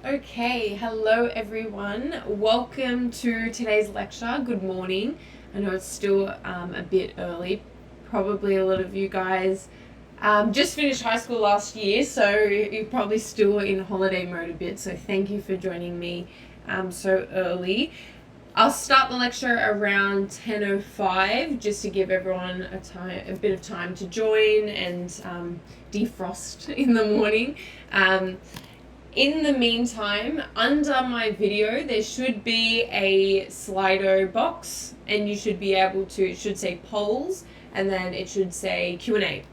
Okay, hello everyone. Welcome to today's lecture. Good morning. I know it's still a bit early. Probably a lot of you guys just finished high school last year, so you're probably still in holiday mode a bit. So thank you for joining me so early. I'll start the lecture around 10:05 just to give everyone a bit of time to join and defrost in the morning. In the meantime, under my video, there should be a Slido box, and you should be able to, it should say polls, and then it should say Q&A.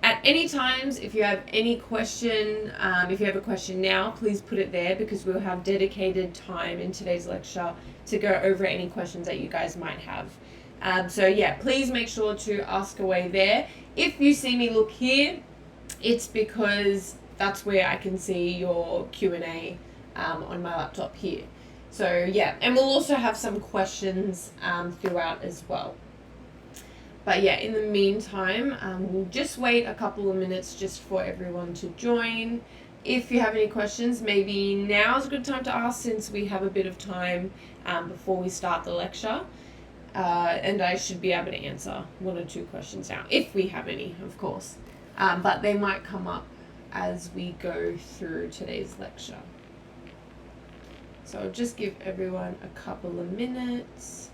At any times, if you have any question, if you have a question now, please put it there because we'll have dedicated time in today's lecture to go over any questions that you guys might have. So yeah, please make sure to ask away there. If you see me look here, it's because that's where I can see your Q&A on my laptop here. So yeah, and we'll also have some questions throughout as well. But yeah, in the meantime, we'll just wait a couple of minutes just for everyone to join. If you have any questions, maybe now's a good time to ask since we have a bit of time before we start the lecture. And I should be able to answer one or two questions now, if we have any, of course. But they might come up as we go through today's lecture. So I'll just give everyone a couple of minutes.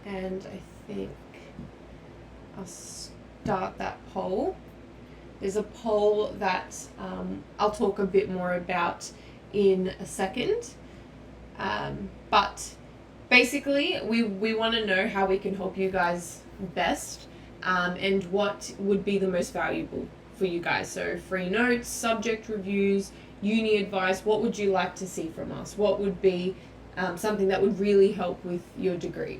And I think I'll start that poll. There's a poll that I'll talk a bit more about in a second. But basically, we want to know how we can help you guys best and what would be the most valuable for you guys. So free notes, subject reviews, uni advice, what would you like to see from us? What would be something that would really help with your degree?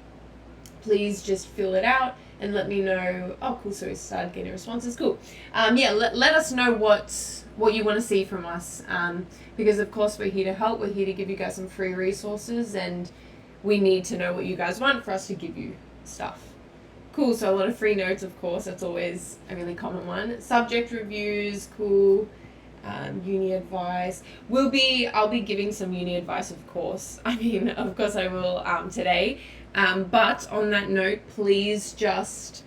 Please just fill it out and let me know. Oh, cool. So we started getting responses. Cool. Yeah, let us know what you want to see from us. Because of course we're here to help. We're here to give you guys some free resources, and we need to know what you guys want for us to give you stuff. Cool. So a lot of free notes, of course. That's always a really common one. Subject reviews. Cool. Uni advice. I'll be giving some uni advice, of course. I mean, of course I will today. But on that note, please just,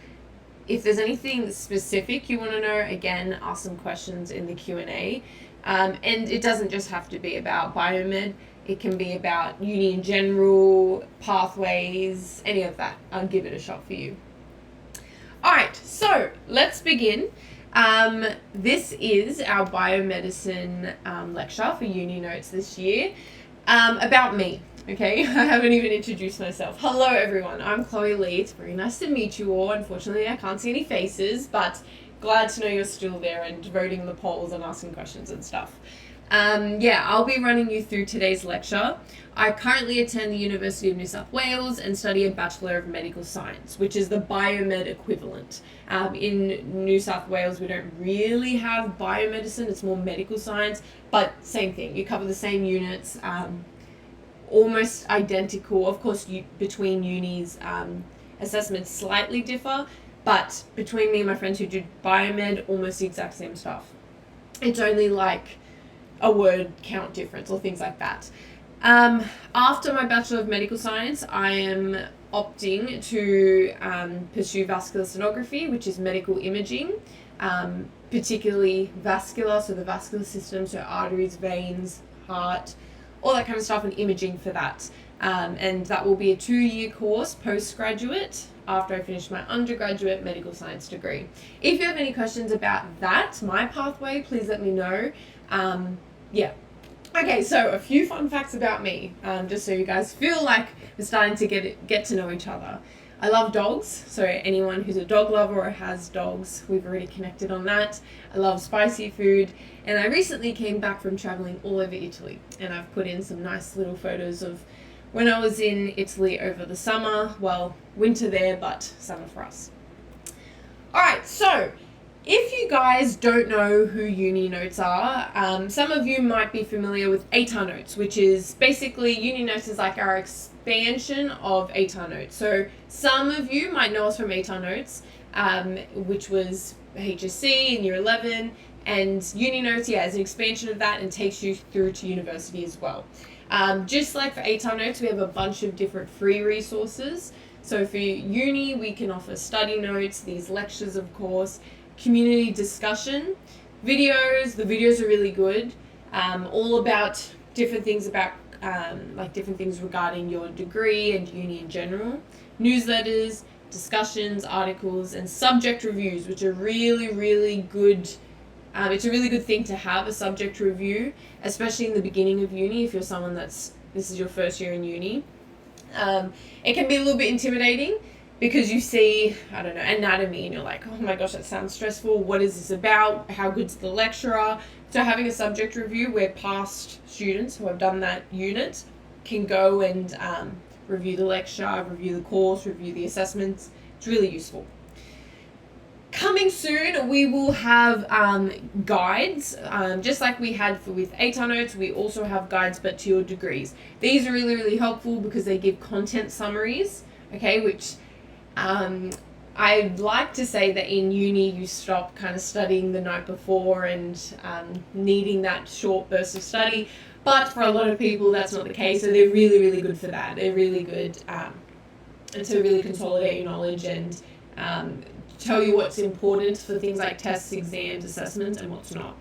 if there's anything specific you want to know, again, ask some questions in the Q&A. And it doesn't just have to be about biomed. It can be about uni in general, pathways, any of that. I'll give it a shot for you. All right, so let's begin. This is our biomedicine lecture for uni notes this year about me. Okay, I haven't even introduced myself. Hello everyone, I'm Chloe Lee. It's very nice to meet you all. Unfortunately, I can't see any faces, but glad to know you're still there and voting the polls and asking questions and stuff. Yeah, I'll be running you through today's lecture. I currently attend the University of New South Wales and study a Bachelor of Medical Science, which is the biomed equivalent. In New South Wales, we don't really have biomedicine, it's more medical science, but same thing. You cover the same units, almost identical. Of course, between unis, assessments slightly differ, but between me and my friends who do biomed, almost the exact same stuff. It's only like a word count difference or things like that. After my Bachelor of Medical Science, I am opting to pursue vascular sonography, which is medical imaging, particularly vascular, so the vascular system, so arteries, veins, heart, all that kind of stuff, and imaging for that. And that will be a 2-year course postgraduate after I finish my undergraduate medical science degree. If you have any questions about that, my pathway, please let me know. Yeah. Okay, so a few fun facts about me, just so you guys feel like we're starting to get to know each other. I love dogs, so anyone who's a dog lover or has dogs, we've already connected on that. I love spicy food, and I recently came back from traveling all over Italy, and I've put in some nice little photos of when I was in Italy over the summer. Well, winter there, but summer for us. All right, so If you guys don't know who uni notes are, some of you might be familiar with ATAR notes, which is basically uni notes is like our expansion of ATAR notes. So some of you might know us from ATAR notes, which was HSC in year 11, and uni notes, is an expansion of that and takes you through to university as well. Just like for ATAR notes, we have a bunch of different free resources. So for uni, we can offer study notes, these lectures, of course, community discussion, videos. The videos are really good, all about different things different things regarding your degree and uni in general. Newsletters, discussions, articles, and subject reviews, which are really, really good. It's a really good thing to have a subject review, especially in the beginning of uni if you're someone this is your first year in uni. It can be a little bit intimidating because you see, I don't know, anatomy and you're like, oh my gosh, that sounds stressful. What is this about? How good's the lecturer? So having a subject review where past students who have done that unit can go and review the lecture, review the course, review the assessments, it's really useful. Coming soon, we will have guides, just like we had with ATAR notes. We also have guides, but to your degrees. These are really, really helpful because they give content summaries, okay, which I'd like to say that in uni you stop kind of studying the night before and needing that short burst of study, but for a lot of people that's not the case, so they're really, really good for that. They're really good to really consolidate your knowledge and tell you what's important for things like tests, exams, assessments, and what's not.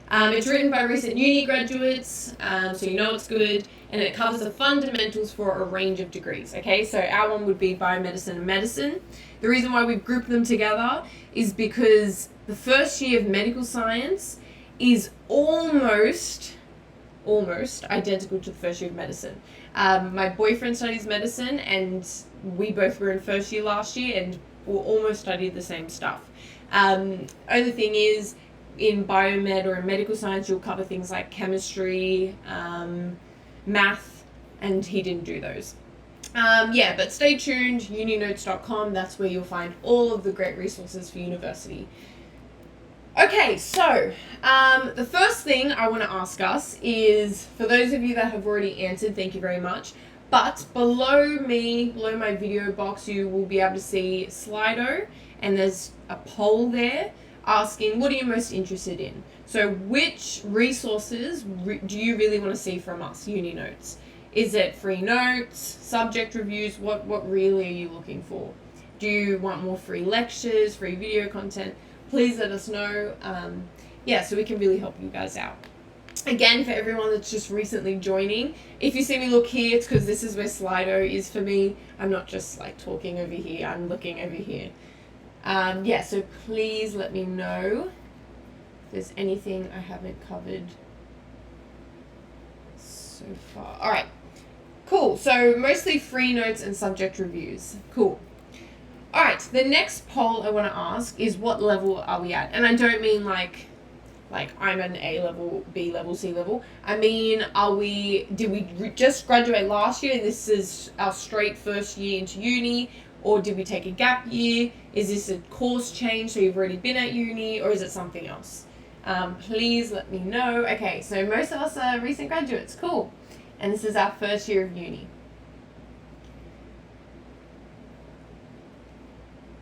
It's written by recent uni graduates, so you know it's good, and it covers the fundamentals for a range of degrees, okay? So our one would be biomedicine and medicine. The reason why we've grouped them together is because the first year of medical science is almost identical to the first year of medicine. My boyfriend studies medicine, and we both were in first year last year, and we'll almost study the same stuff. Only thing is, in biomed or in medical science, you'll cover things like chemistry, math, and he didn't do those. But stay tuned, uninotes.com, that's where you'll find all of the great resources for university. Okay, so the first thing I want to ask us is, for those of you that have already answered, thank you very much, but below my video box, you will be able to see Slido, and there's a poll there asking, what are you most interested in? So which resources do you really want to see from us, uni notes? Is it free notes, subject reviews? What really are you looking for? Do you want more free lectures, free video content? Please let us know. So we can really help you guys out. Again, for everyone that's just recently joining, if you see me look here, it's because this is where Slido is for me. I'm not just like talking over here, I'm looking over here. So please let me know if there's anything I haven't covered so far. All right, cool. So mostly free notes and subject reviews. Cool. All right, the next poll I want to ask is, what level are we at? And I don't mean like I'm an A level, B level, C level. I mean, did we just graduate last year and this is our straight first year into uni? Or did we take a gap year? Is this a course change, so you've already been at uni, or is it something else? Please let me know. Okay, so most of us are recent graduates. Cool. And this is our first year of uni.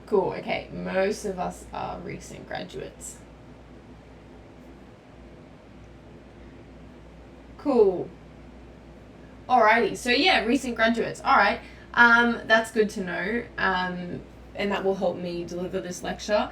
Cool, okay, most of us are recent graduates. Cool. Alrighty, so recent graduates. Alright. That's good to know, and that will help me deliver this lecture.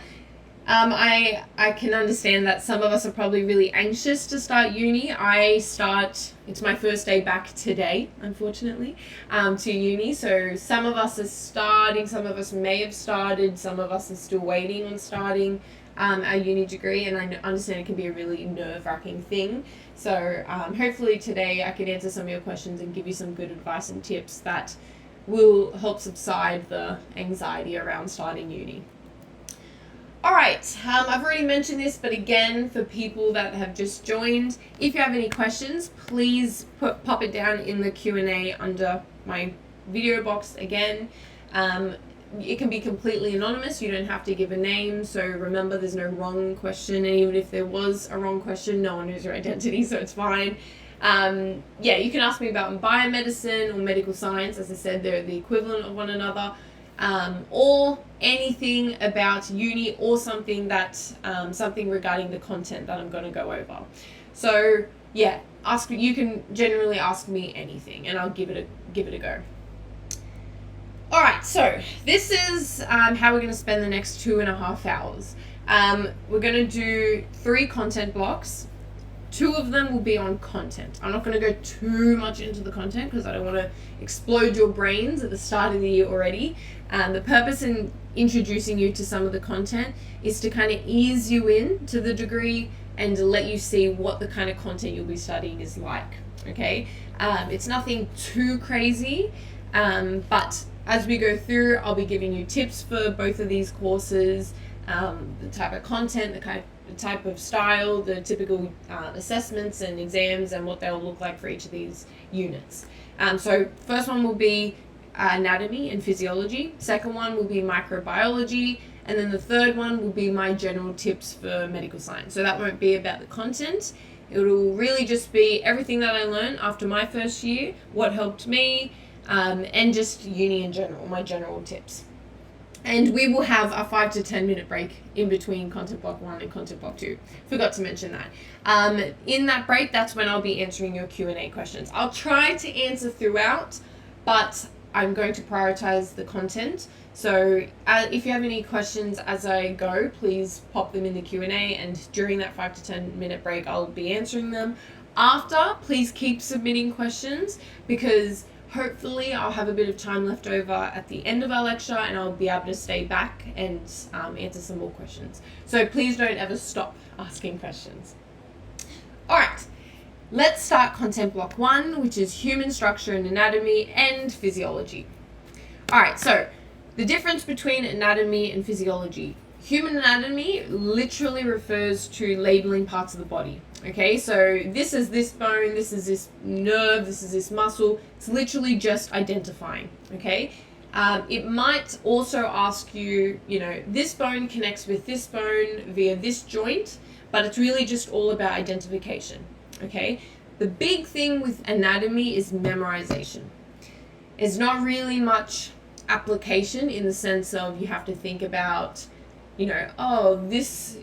I can understand that some of us are probably really anxious to start uni. It's my first day back today, unfortunately, to uni. So some of us are starting, some of us may have started, some of us are still waiting on starting our uni degree, and I understand it can be a really nerve-wracking thing. So hopefully today I can answer some of your questions and give you some good advice and tips that will help subside the anxiety around starting uni. Alright, I've already mentioned this, but again, for people that have just joined, if you have any questions, please pop it down in the Q&A under my video box again. it can be completely anonymous. You don't have to give a name. So remember, there's no wrong question. And even if there was a wrong question, no one knows your identity, so it's fine. Yeah, you can ask me about biomedicine or medical science. As I said, they're the equivalent of one another. Or anything about uni or something that something regarding the content that I'm going to go over. So yeah, you can generally ask me anything, and I'll give it a go. All right, so this is how we're going to spend the next 2.5 hours. We're going to do 3 content blocks. 2 of them will be on content. I'm not going to go too much into the content because I don't want to explode your brains at the start of the year already. The purpose in introducing you to some of the content is to kind of ease you in to the degree and to let you see what the kind of content you'll be studying is like, okay? It's nothing too crazy, but as we go through, I'll be giving you tips for both of these courses, the type of content, the type of style, the typical assessments and exams, and what they'll look like for each of these units. So first one will be anatomy and physiology. Second one will be microbiology. And then the third one will be my general tips for medical science. So that won't be about the content. It will really just be everything that I learned after my first year, what helped me, and just uni in general, my general tips. And we will have a 5 to 10 minute break in between content block 1 and content block 2. Forgot to mention that. In that break, that's when I'll be answering your Q&A questions. I'll try to answer throughout, but I'm going to prioritize the content. So if you have any questions as I go, please pop them in the Q&A, and during that 5 to 10 minute break, I'll be answering them. After, please keep submitting questions, because hopefully I'll have a bit of time left over at the end of our lecture and I'll be able to stay back and answer some more questions. So please don't ever stop asking questions. All right, let's start content block 1, which is human structure and anatomy and physiology. All right, so the difference between anatomy and physiology. Human anatomy literally refers to labeling parts of the body. Okay, so this is this bone, this is this nerve, this is this muscle. It's literally just identifying, okay? It might also ask you, this bone connects with this bone via this joint, but it's really just all about identification, okay? The big thing with anatomy is memorization. It's not really much application in the sense of you have to think about, this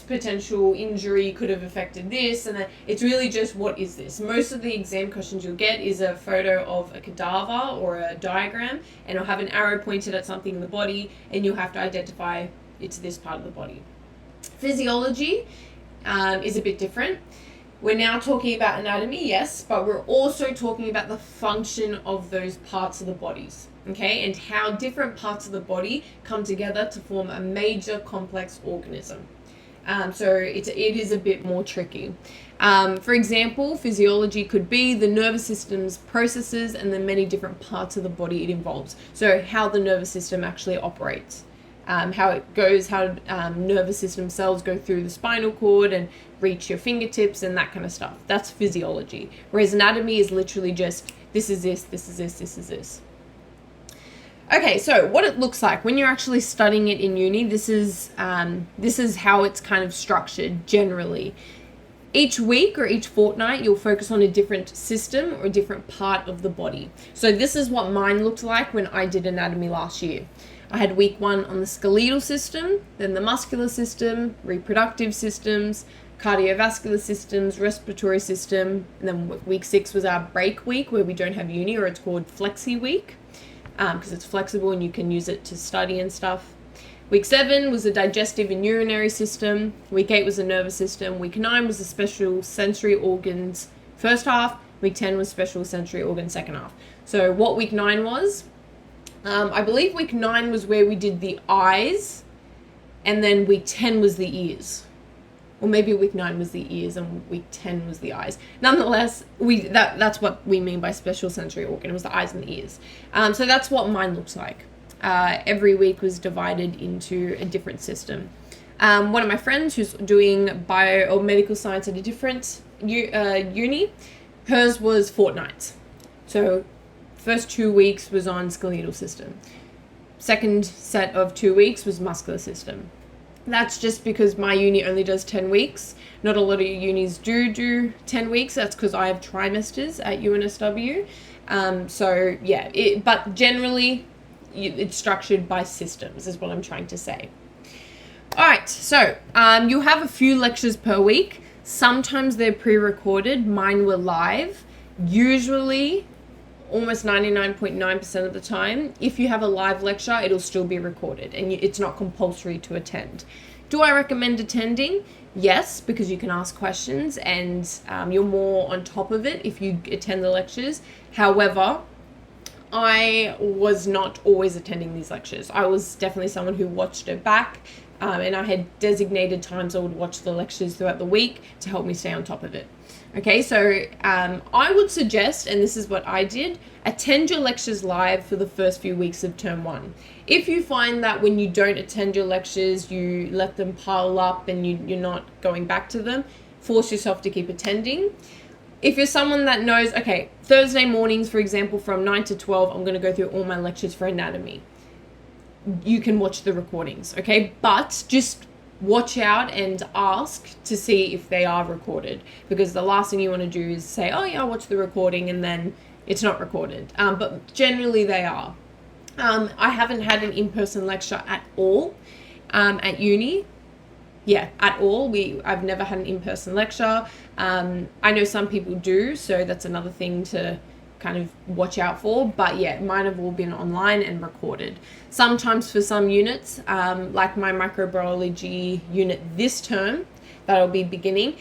potential injury could have affected this, and then it's really just, what is this? Most of the exam questions you'll get is a photo of a cadaver or a diagram, and it'll have an arrow pointed at something in the body, and you'll have to identify it's this part of the body. Physiology is a bit different. We're now talking about anatomy, yes, but we're also talking about the function of those parts of the bodies, okay, and how different parts of the body come together to form a major complex organism. So it is a bit more tricky. For example, physiology could be the nervous system's processes and the many different parts of the body it involves. So how the nervous system actually operates. How it goes, how nervous system cells go through the spinal cord and reach your fingertips and that kind of stuff. That's physiology. Whereas anatomy is literally just, this is this, this is this, this is this. Okay, so what it looks like when you're actually studying it in uni, this is how it's kind of structured generally. Each week or each fortnight, you'll focus on a different system or a different part of the body. So this is what mine looked like when I did anatomy last year. I had week 1 on the skeletal system, then the muscular system, reproductive systems, cardiovascular systems, respiratory system, and then week 6 was our break week where we don't have uni, or it's called flexi week, because it's flexible and you can use it to study and stuff. Week 7 was the digestive and urinary system. Week 8 was the nervous system. Week 9 was the special sensory organs first half. Week 10 was special sensory organs second half. So what week 9 was, I believe week 9 was where we did the eyes, and then week 10 was the ears. Or maybe week 9 was the ears and week 10 was the eyes. Nonetheless, that's what we mean by special sensory organ. It was the eyes and the ears. So that's what mine looks like. Every week was divided into a different system. One of my friends who's doing bio or medical science at a different uni, hers was fortnights. So first 2 weeks was on skeletal system. second set of 2 weeks was muscular system. That's just because my uni only does 10 weeks. Not a lot of unis do 10 weeks. That's because I have trimesters at UNSW. So yeah, but generally it's structured by systems is what I'm trying to say. All right, so you have a few lectures per week. Sometimes they're pre-recorded. Mine were live. Usually, almost 99.9% of the time, if you have a live lecture, it'll still be recorded and it's not compulsory to attend. Do I recommend attending? Yes, because you can ask questions and you're more on top of it if you attend the lectures. However, I was not always attending these lectures. I was definitely someone who watched it back, and I had designated times I would watch the lectures throughout the week to help me stay on top of it. Okay, so I would suggest, and this is what I did, attend your lectures live for the first few weeks of term 1. If you find that when you don't attend your lectures, you let them pile up and you're not going back to them, force yourself to keep attending. If you're someone that knows, okay, Thursday mornings, for example, from 9 to 12, I'm going to go through all my lectures for anatomy. You can watch the recordings, okay? But just watch out and ask to see if they are recorded, because the last thing you want to do is say, oh yeah, I'll watch the recording, and then it's not recorded. But generally they are. I haven't had an in-person lecture at all at uni. Yeah, at all. I've never had an in-person lecture. I know some people do, so that's another thing to kind of watch out for. But yeah, mine have all been online and recorded. Sometimes for some units, like my microbiology unit this term that I'll be beginning,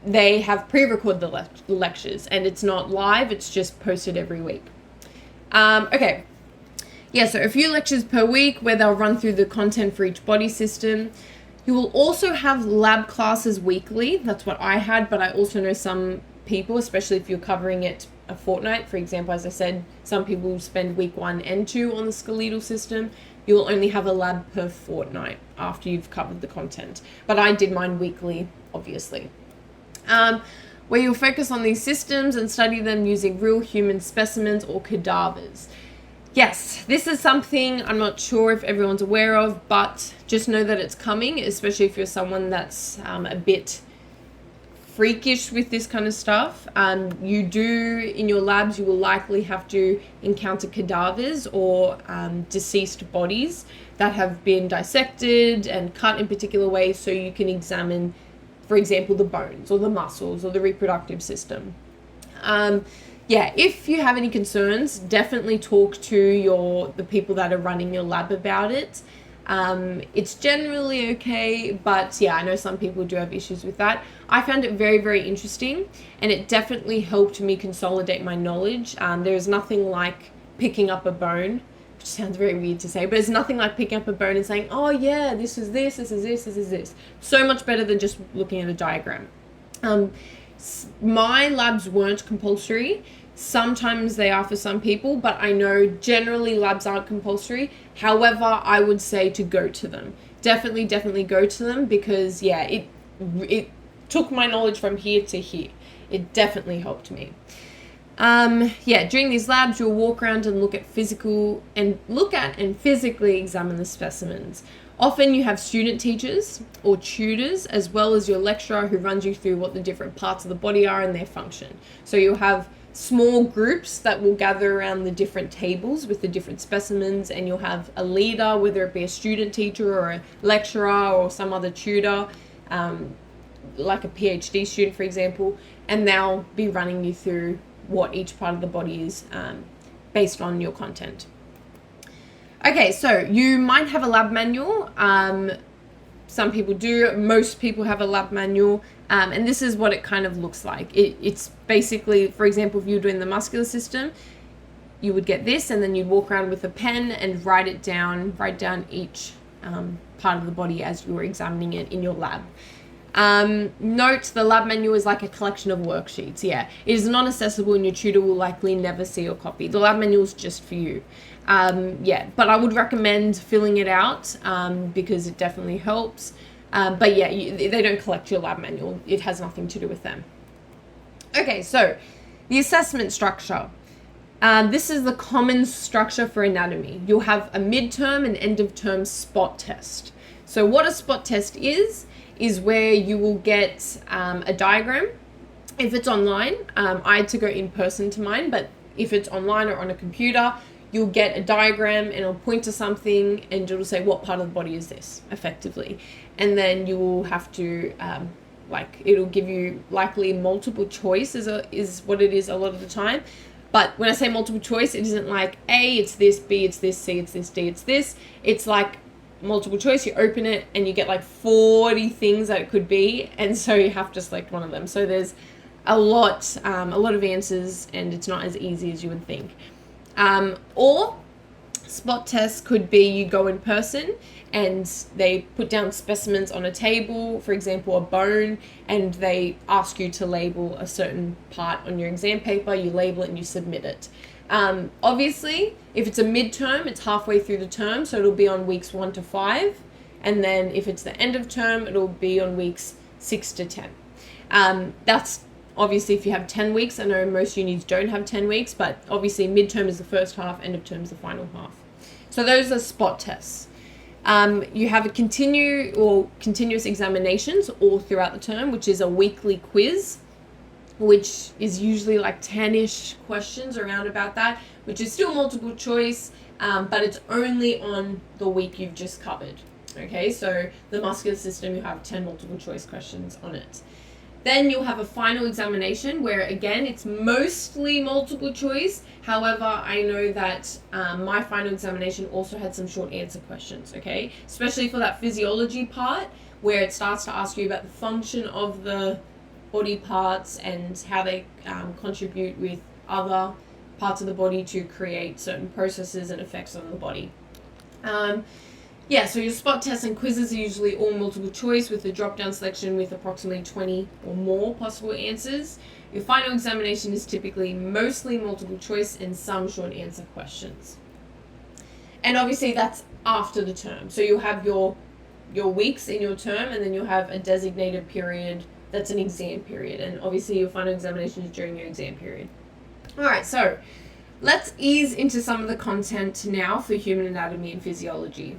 they have pre-recorded the lectures and it's not live, it's just posted every week. Okay. Yeah, so a few lectures per week where they'll run through the content for each body system. You will also have lab classes weekly. That's what I had, but I also know some people, especially if you're covering it a fortnight. For example, as I said, some people spend week 1 and 2 on the skeletal system. You'll only have a lab per fortnight after you've covered the content. But I did mine weekly, obviously. Where you'll focus on these systems and study them using real human specimens or cadavers. Yes, this is something I'm not sure if everyone's aware of, but just know that it's coming, especially if you're someone that's a bit freakish with this kind of stuff. You do, in your labs, you will likely have to encounter cadavers or deceased bodies that have been dissected and cut in particular ways so you can examine, for example, the bones or the muscles or the reproductive system. Yeah, if you have any concerns, definitely talk to the people that are running your lab about it. It's generally okay, but yeah, I know some people do have issues with that. I found it very, very interesting, and it definitely helped me consolidate my knowledge. There's nothing like picking up a bone, which sounds very weird to say, but it's nothing like picking up a bone and saying, oh yeah, this is this, this is this, this is this. So much better than just looking at a diagram. My labs weren't compulsory. Sometimes they are for some people, but I know generally labs aren't compulsory. However, I would say to go to them. Definitely go to them, because yeah, it took my knowledge from here to here. It definitely helped me. Yeah, during these labs, you'll walk around and look at and physically examine the specimens. Often you have student teachers or tutors, as well as your lecturer who runs you through what the different parts of the body are and their function. So you'll have small groups that will gather around the different tables with the different specimens, and you'll have a leader, whether it be a student teacher or a lecturer or some other tutor, like a PhD student, for example, and they'll be running you through what each part of the body is based on your content. Okay, so you might have a lab manual. Some people do. Most people have a lab manual. And this is what it kind of looks like. It's basically, for example, if you're doing the muscular system, you would get this, and then you'd walk around with a pen and write down each part of the body as you were examining it in your lab. Note, the lab manual is like a collection of worksheets. Yeah, it is not accessible, and your tutor will likely never see your copy. The lab manual is just for you. Yeah, but I would recommend filling it out because it definitely helps. But yeah, they don't collect your lab manual. It has nothing to do with them. Okay, so the assessment structure. This is the common structure for anatomy. You'll have a midterm and end of term spot test. So what a spot test is where you will get a diagram. If it's online, I had to go in person to mine, but if it's online or on a computer, you'll get a diagram and it'll point to something and it'll say what part of the body is this, effectively. And then you will have to, it'll give you likely multiple choice is what it is a lot of the time. But when I say multiple choice, it isn't like A, it's this, B, it's this, C, it's this, D, it's this. It's like multiple choice. You open it and you get like 40 things that it could be. And so you have to select one of them. So there's a lot of answers and it's not as easy as you would think. Or spot tests could be you go in person and they put down specimens on a table, for example, a bone, and they ask you to label a certain part on your exam paper. You label it and you submit it. Obviously, if it's a midterm, it's halfway through the term, so it'll be on weeks 1 to 5. And then if it's the end of term, it'll be on weeks 6 to 10. That's obviously if you have 10 weeks. I know most unis don't have 10 weeks, but obviously midterm is the first half, end of term is the final half. So those are spot tests. You have a continuous examinations all throughout the term, which is a weekly quiz, which is usually like 10-ish questions around about that, which is still multiple choice, but it's only on the week you've just covered. Okay, so the muscular system, you have 10 multiple choice questions on it. Then you'll have a final examination where, again, it's mostly multiple choice. However, I know that my final examination also had some short answer questions, okay? Especially for that physiology part where it starts to ask you about the function of the body parts and how they contribute with other parts of the body to create certain processes and effects on the body. So your spot tests and quizzes are usually all multiple choice with a drop-down selection with approximately 20 or more possible answers. Your final examination is typically mostly multiple choice and some short answer questions. And obviously that's after the term. So you'll have your weeks in your term, and then you'll have a designated period that's an exam period. And obviously your final examination is during your exam period. All right, so let's ease into some of the content now for human anatomy and physiology.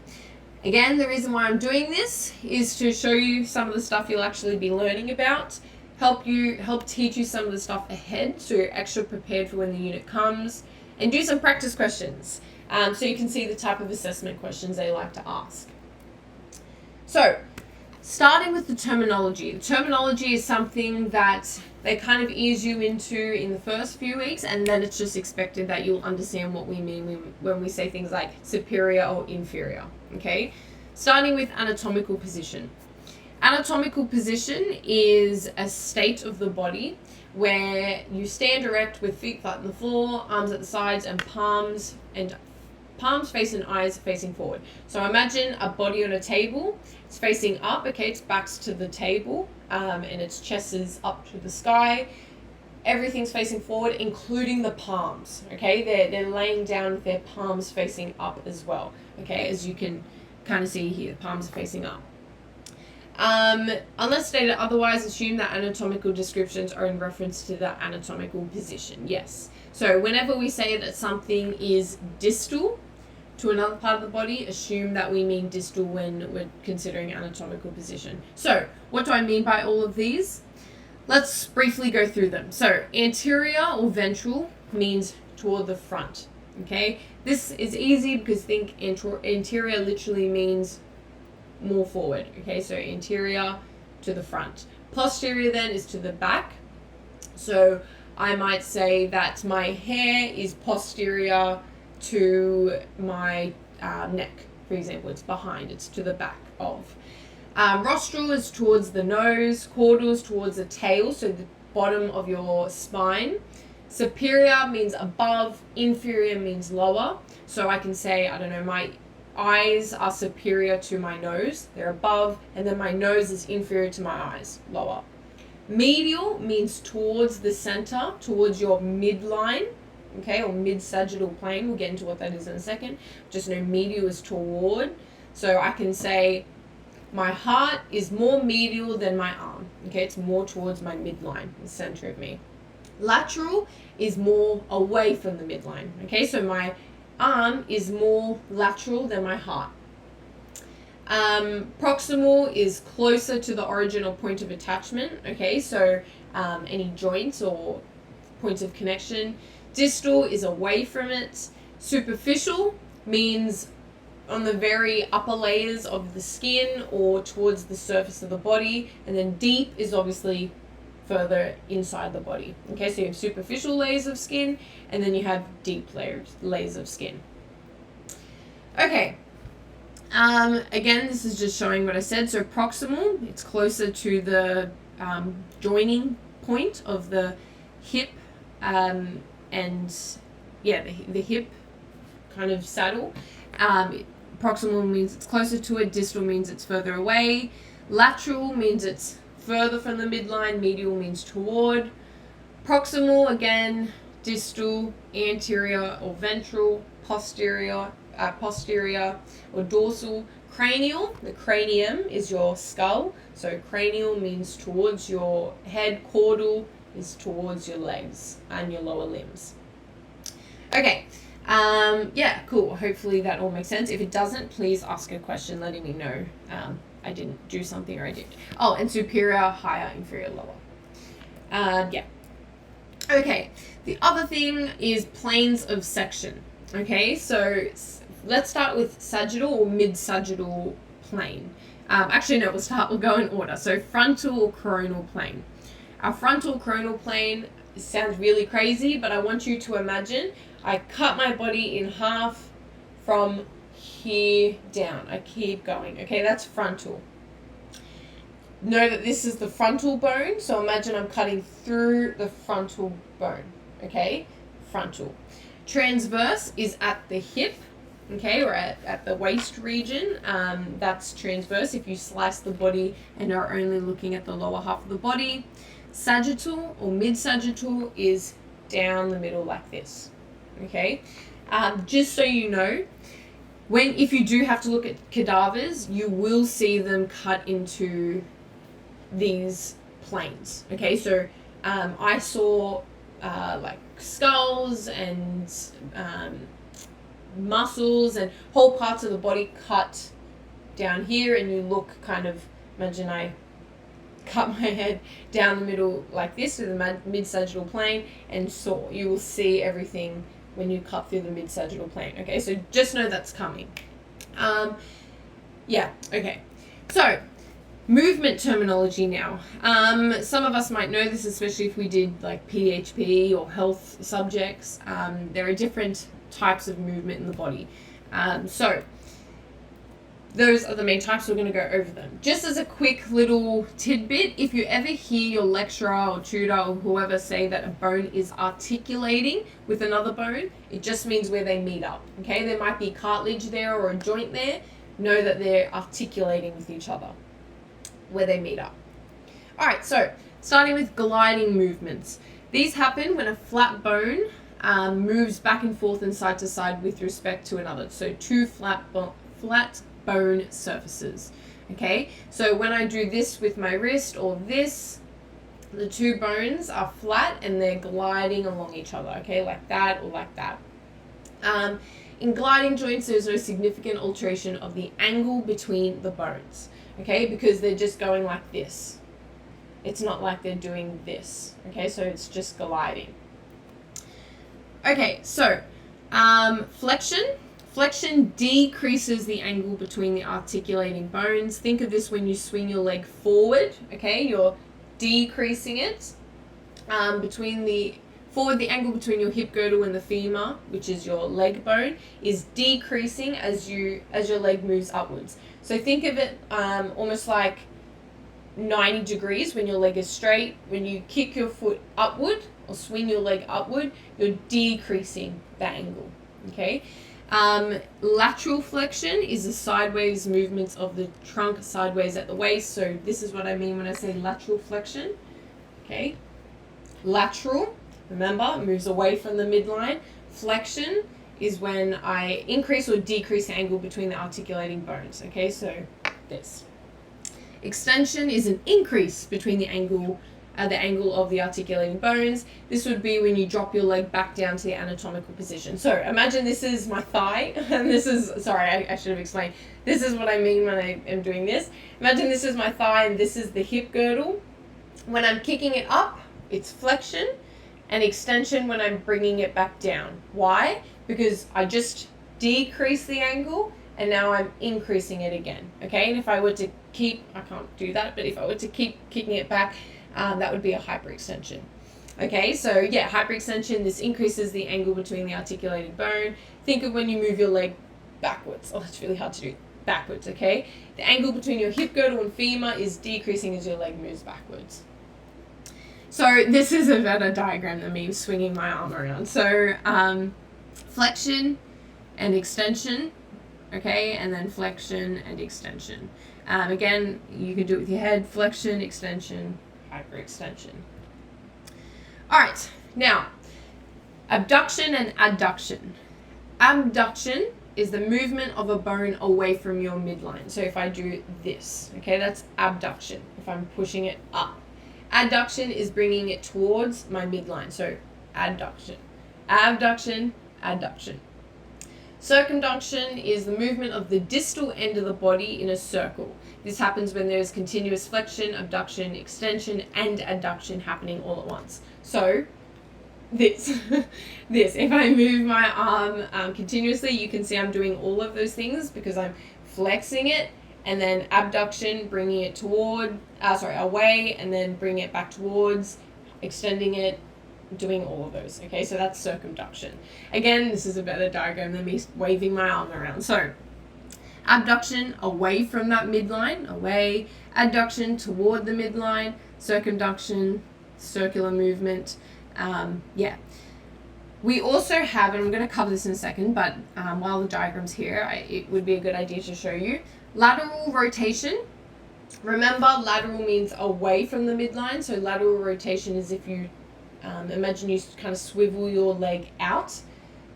Again, the reason why I'm doing this is to show you some of the stuff you'll actually be learning about, help teach you some of the stuff ahead so you're extra prepared for when the unit comes, and do some practice questions so you can see the type of assessment questions they like to ask. So, starting with the terminology. The terminology is something that they kind of ease you into in the first few weeks, and then it's just expected that you'll understand what we mean when we say things like superior or inferior, okay? Starting with anatomical position. Anatomical position is a state of the body where you stand erect with feet flat on the floor, arms at the sides, and palms facing, eyes facing forward. So imagine a body on a table. It's facing up, okay, its back's to the table, and its chest is up to the sky. Everything's facing forward, including the palms, okay? They're laying down with their palms facing up as well, okay? As you can kind of see here, the palms are facing up. Unless stated otherwise, assume that anatomical descriptions are in reference to the anatomical position, yes. So whenever we say that something is distal to another part of the body, assume that we mean distal when we're considering anatomical position. So, what do I mean by all of these? Let's briefly go through them. So, anterior or ventral means toward the front, okay? This is easy because think anterior literally means more forward, okay? So, anterior to the front. Posterior then is to the back. So, I might say that my hair is posterior to my neck, for example. It's behind, it's to the back of. Rostral is towards the nose, caudal is towards the tail, so the bottom of your spine. Superior means above, inferior means lower. So I can say, I don't know, my eyes are superior to my nose, they're above, and then my nose is inferior to my eyes, lower. Medial means towards the center, towards your midline, okay, or mid-sagittal plane. We'll get into what that is in a second. Just know medial is toward. So I can say my heart is more medial than my arm. Okay, it's more towards my midline, the center of me. Lateral is more away from the midline. Okay, so my arm is more lateral than my heart. Proximal is closer to the origin or point of attachment. Okay, so any joints or points of connection. Distal is away from it. Superficial means on the very upper layers of the skin or towards the surface of the body, and then deep is obviously further inside the body. Okay, so you have superficial layers of skin, and then you have deep layers of skin. Okay, again, this is just showing what I said. So proximal, it's closer to the joining point of the hip, and yeah, the hip kind of saddle. Proximal means it's closer to it. Distal means it's further away. Lateral means it's further from the midline. Medial means toward. Proximal, again, distal, anterior or ventral, posterior or dorsal. Cranial, the cranium is your skull. So cranial means towards your head. Caudal is towards your legs and your lower limbs. Okay. Yeah, cool. Hopefully that all makes sense. If it doesn't, please ask a question letting me know I didn't do something or I did. Oh, and superior, higher, inferior, lower. Yeah. Okay, the other thing is planes of section. Okay, so let's start with sagittal or mid-sagittal plane. Actually, no, we'll go in order. So frontal or coronal plane. Our frontal coronal plane sounds really crazy, but I want you to imagine I cut my body in half from here down. I keep going. Okay, that's frontal. Know that this is the frontal bone, so imagine I'm cutting through the frontal bone. Okay, frontal. Transverse is at the hip, okay, or at the waist region. That's transverse if you slice the body and are only looking at the lower half of the body. Sagittal or mid-sagittal is down the middle like this. Okay, just so you know, if you do have to look at cadavers, you will see them cut into these planes. Okay, so I saw like skulls and muscles and whole parts of the body cut down here, and you look kind of, imagine I cut my head down the middle like this with the mid-sagittal plane, and you will see everything when you cut through the mid-sagittal plane. Okay, so just know that's coming. Yeah, okay. So, movement terminology now. Some of us might know this, especially if we did like PHP or health subjects. There are different types of movement in the body. So, those are the main types. We're going to go over them. Just as a quick little tidbit, if you ever hear your lecturer or tutor or whoever say that a bone is articulating with another bone, it just means where they meet up. Okay, there might be cartilage there or a joint there. Know that they're articulating with each other where they meet up. All right, so starting with gliding movements. These happen when a flat bone moves back and forth and side to side with respect to another. So two flat bone surfaces. Okay, so when I do this with my wrist or this, the two bones are flat and they're gliding along each other. Okay, like that or like that. In gliding joints, there's no significant alteration of the angle between the bones. Okay, because they're just going like this. It's not like they're doing this. Okay, so it's just gliding. Okay, so flexion. Flexion decreases the angle between the articulating bones. Think of this when you swing your leg forward, okay? You're decreasing it. The angle between your hip girdle and the femur, which is your leg bone, is decreasing as your leg moves upwards. So think of it almost like 90 degrees when your leg is straight. When you kick your foot upward or swing your leg upward, you're decreasing the angle, okay? Lateral flexion is the sideways movements of the trunk sideways at the waist. So this is what I mean when I say lateral flexion. Okay. Lateral, remember, moves away from the midline. Flexion is when I increase or decrease the angle between the articulating bones. Okay, so this. Extension is an increase between the angle the angle of the articulating bones. This would be when you drop your leg back down to the anatomical position. So imagine this is my thigh, and this is, sorry, I should have explained. This is what I mean when I am doing this. Imagine this is my thigh and this is the hip girdle. When I'm kicking it up, it's flexion, and extension when I'm bringing it back down. Why? Because I just decrease the angle and now I'm increasing it again. Okay, and if I were to keep, I can't do that, but if I were to keep kicking it back, that would be a hyperextension. Okay, so yeah, hyperextension, this increases the angle between the articulated bone. Think of when you move your leg backwards. Oh, that's really hard to do. Backwards, okay? The angle between your hip girdle and femur is decreasing as your leg moves backwards. So this is a better diagram than me swinging my arm around. So flexion and extension, okay, and then flexion and extension. Again, you can do it with your head, flexion, extension, hyperextension. All right, now, abduction and adduction. Abduction is the movement of a bone away from your midline. So if I do this, okay, that's abduction, if I'm pushing it up. Adduction is bringing it towards my midline. So adduction, abduction, adduction. Circumduction is the movement of the distal end of the body in a circle. This happens when there's continuous flexion, abduction, extension, and adduction happening all at once. So this, if I move my arm continuously, you can see I'm doing all of those things because I'm flexing it, and then abduction, bringing it away, and then bring it back towards, extending it, doing all of those. Okay, so that's circumduction. Again, this is a better diagram than me waving my arm around. So abduction away from that midline, away, adduction toward the midline, circumduction, circular movement. Yeah. We also have, and I'm going to cover this in a second, but while the diagram's here, it would be a good idea to show you. Lateral rotation. Remember, lateral means away from the midline. So lateral rotation is if you, imagine you kind of swivel your leg out.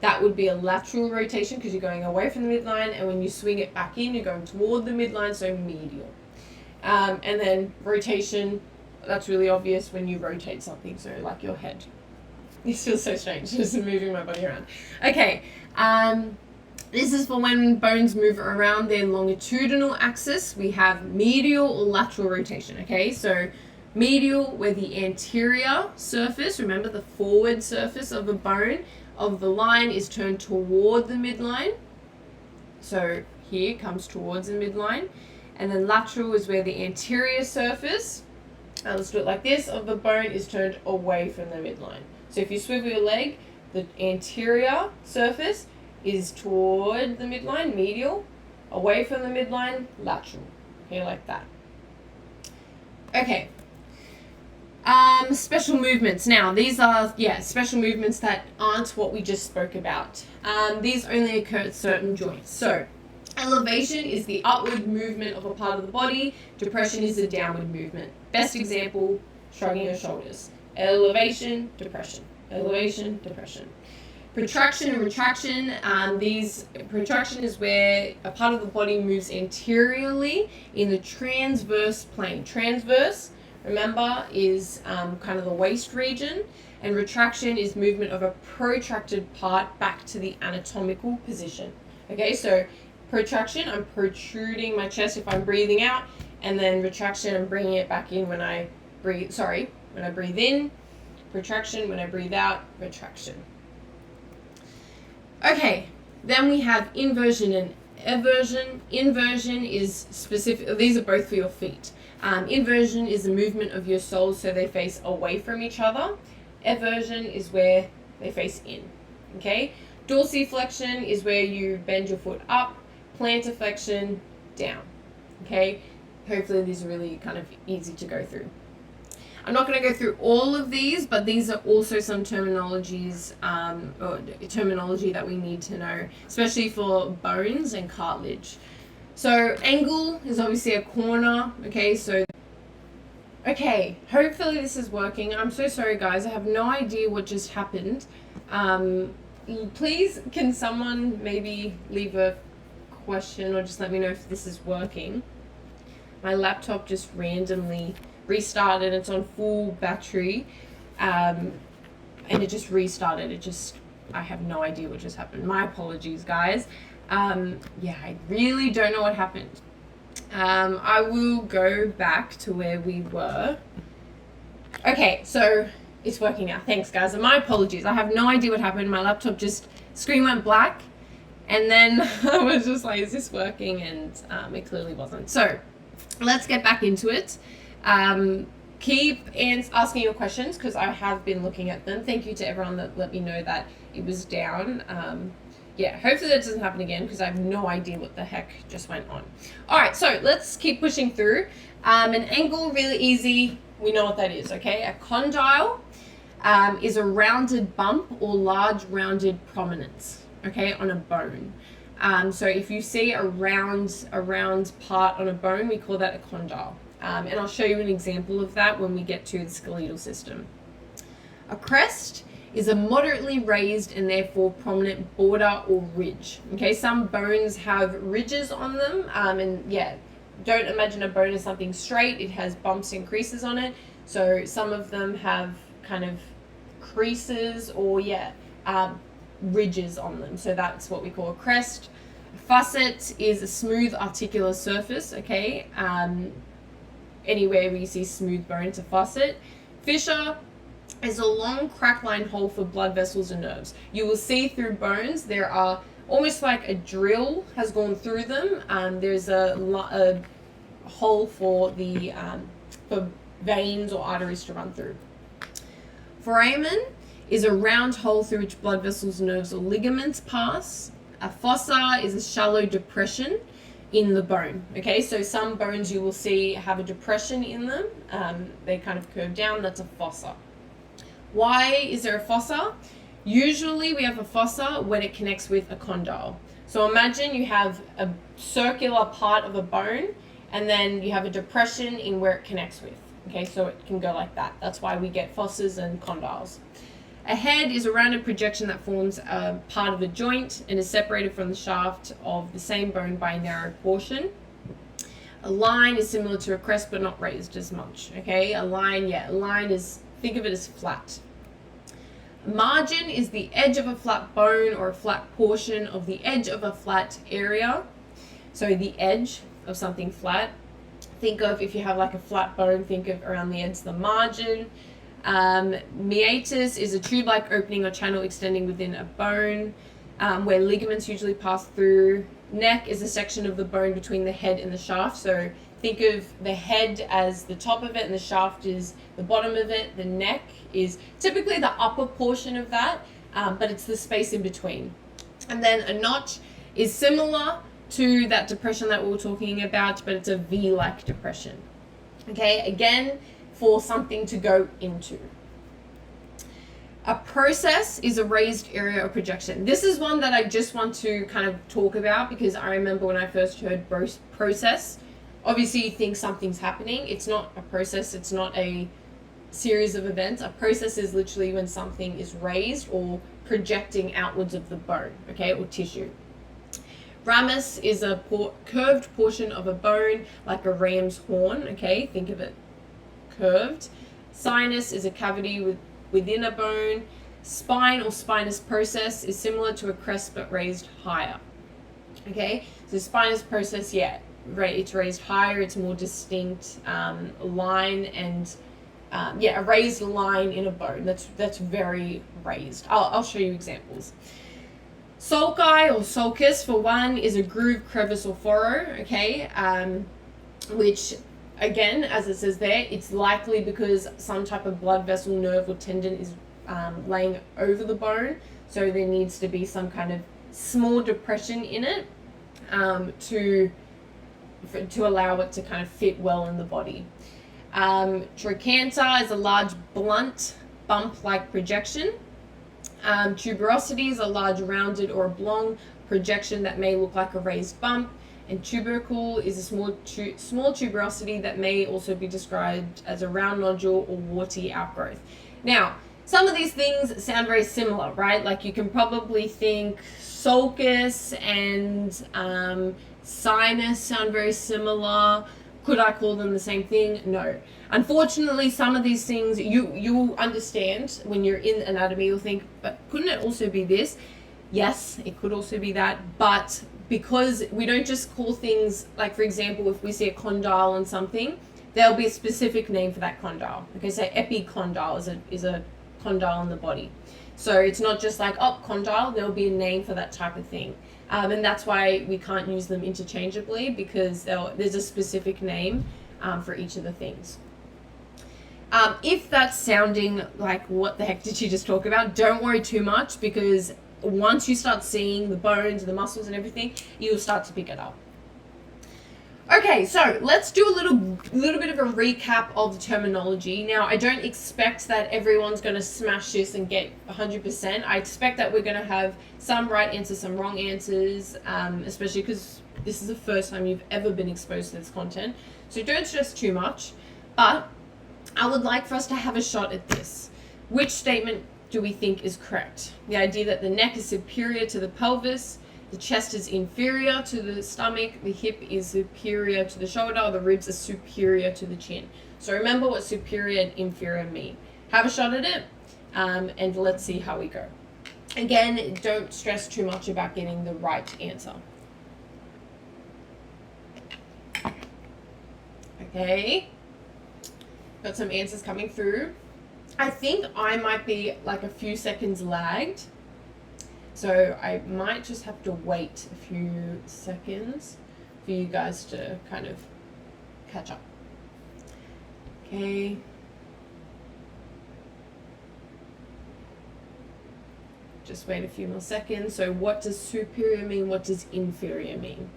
That would be a lateral rotation because you're going away from the midline, and when you swing it back in, you're going toward the midline, so medial. And then rotation, that's really obvious when you rotate something, so like your head. This feels so strange, just moving my body around. Okay, this is for when bones move around their longitudinal axis. We have medial or lateral rotation, okay? So medial, where the anterior surface, remember the forward surface of the bone, of the line is turned toward the midline. So here comes towards the midline. And then lateral is where the anterior surface, let's do it like this, of the bone is turned away from the midline. So if you swivel your leg, the anterior surface is toward the midline, medial, away from the midline, lateral. Okay, like that. Okay. Special movements. Now, these are, special movements that aren't what we just spoke about. These only occur at certain joints. So, elevation is the upward movement of a part of the body. Depression is the downward movement. Best example, shrugging your shoulders. Elevation, depression. Elevation, depression. Protraction and retraction. Protraction is where a part of the body moves anteriorly in the transverse plane. Transverse, remember, is kind of the waist region, and retraction is movement of a protracted part back to the anatomical position. Okay, so protraction, I'm protruding my chest if I'm breathing out, and then retraction, I'm bringing it back in when I breathe, when I breathe in, protraction, when I breathe out, retraction. Okay, then we have inversion and eversion. Inversion is specific, these are both for your feet. Inversion is the movement of your soles so they face away from each other. Eversion is where they face in. Okay? Dorsiflexion is where you bend your foot up. Plantarflexion, down. Okay? Hopefully these are really kind of easy to go through. I'm not going to go through all of these, but these are also some terminologies, or terminology that we need to know, especially for bones and cartilage. So angle is obviously a corner, okay, hopefully this is working. I'm so sorry guys, I have no idea what just happened. Please, can someone maybe leave a question or just let me know if this is working? My laptop just randomly restart and it's on full battery, and it just restarted. I have no idea what just happened. My apologies, guys. Yeah, I really don't know what happened. I will go back to where we were. Okay, so it's working now. Thanks, guys. And my apologies. I have no idea what happened. My laptop screen went black. And then I was just like, is this working? And it clearly wasn't. So let's get back into it. Keep asking your questions because I have been looking at them. Thank you to everyone that let me know that it was down. Yeah, hopefully that doesn't happen again because I have no idea what the heck just went on. All right, so let's keep pushing through. An angle, really easy. We know what that is, okay? A condyle is a rounded bump or large rounded prominence, okay, on a bone. So if you see a round part on a bone, we call that a condyle. And I'll show you an example of that when we get to the skeletal system. A crest is a moderately raised and therefore prominent border or ridge. Okay, some bones have ridges on them, and yeah, don't imagine a bone as something straight. It has bumps and creases on it. So some of them have kind of creases or ridges on them. So that's what we call a crest. A facet is a smooth articular surface, okay? Anywhere where you see smooth bone, it's a facet. Fissure is a long crack-lined hole for blood vessels and nerves. You will see through bones, there are almost like a drill has gone through them. There's a hole for veins or arteries to run through. Foramen is a round hole through which blood vessels, nerves, or ligaments pass. A fossa is a shallow depression in the bone. Okay, so some bones you will see have a depression in them. They kind of curve down. That's a fossa. Why is there a fossa? Usually we have a fossa when it connects with a condyle. So imagine you have a circular part of a bone and then you have a depression in where it connects with. Okay, so it can go like that. That's why we get fossas and condyles. A head is a rounded projection that forms a part of a joint and is separated from the shaft of the same bone by a narrow portion. A line is similar to a crest but not raised as much. Okay, a line is, think of it as flat. A margin is the edge of a flat bone or a flat portion of the edge of a flat area. So the edge of something flat. Think of, if you have like a flat bone, think of around the edge the margin. Meatus is a tube-like opening or channel extending within a bone, where ligaments usually pass through. Neck is a section of the bone between the head and the shaft. So think of the head as the top of it and the shaft is the bottom of it. The neck is typically the upper portion of that, but it's the space in between. And then a notch is similar to that depression that we were talking about, but it's a V-like depression. Okay, again, for something to go into. A process is a raised area of projection. This is one that I just want to kind of talk about because I remember when I first heard process, obviously you think something's happening. It's not a process, it's not a series of events. A process is literally when something is raised or projecting outwards of the bone, okay, or tissue. Ramus is a curved portion of a bone, like a ram's horn, okay, think of it curved. Sinus is a cavity within a bone. Spine or spinous process is similar to a crest but raised higher, okay, so spinous process, it's raised higher, it's more distinct line and a raised line in a bone that's very raised. I'll show you examples. Sulci or sulcus, for one, is a groove, crevice, or furrow, okay, which, again, as it says there, it's likely because some type of blood vessel, nerve, or tendon is laying over the bone, so there needs to be some kind of small depression in it to allow it to kind of fit well in the body. Trochanter is a large, blunt, bump-like projection. Tuberosity is a large rounded or oblong projection that may look like a raised bump, and tubercle is a small tuberosity that may also be described as a round nodule or warty outgrowth. Now, some of these things sound very similar, right? Like you can probably think sulcus and sinus sound very similar, Could I call them the same thing? No. Unfortunately, some of these things you'll understand when you're in anatomy. You'll think, but couldn't it also be this? Yes, it could also be that, but because we don't just call things, like for example, if we see a condyle on something, there'll be a specific name for that condyle. Okay, so epicondyle is a condyle in the body. So it's not just like, oh, condyle, there'll be a name for that type of thing. And that's why we can't use them interchangeably, because there's a specific name for each of the things. If that's sounding like, what the heck did you just talk about? Don't worry too much, because once you start seeing the bones, the muscles and everything, you'll start to pick it up. Okay, so let's do a little bit of a recap of the terminology. Now, I don't expect that everyone's going to smash this and get 100%. I expect that we're going to have some right answers, some wrong answers, especially because this is the first time you've ever been exposed to this content. So don't stress too much, but I would like for us to have a shot at this. Which statement do we think is correct? The idea that the neck is superior to the pelvis, the chest is inferior to the stomach, the hip is superior to the shoulder, or the ribs are superior to the chin. So remember what superior and inferior mean. Have a shot at it, and let's see how we go. Again, don't stress too much about getting the right answer. Okay, got some answers coming through. I think I might be like a few seconds lagged. So I might just have to wait a few seconds for you guys to kind of catch up. Okay. Just wait a few more seconds. So what does superior mean? What does inferior mean?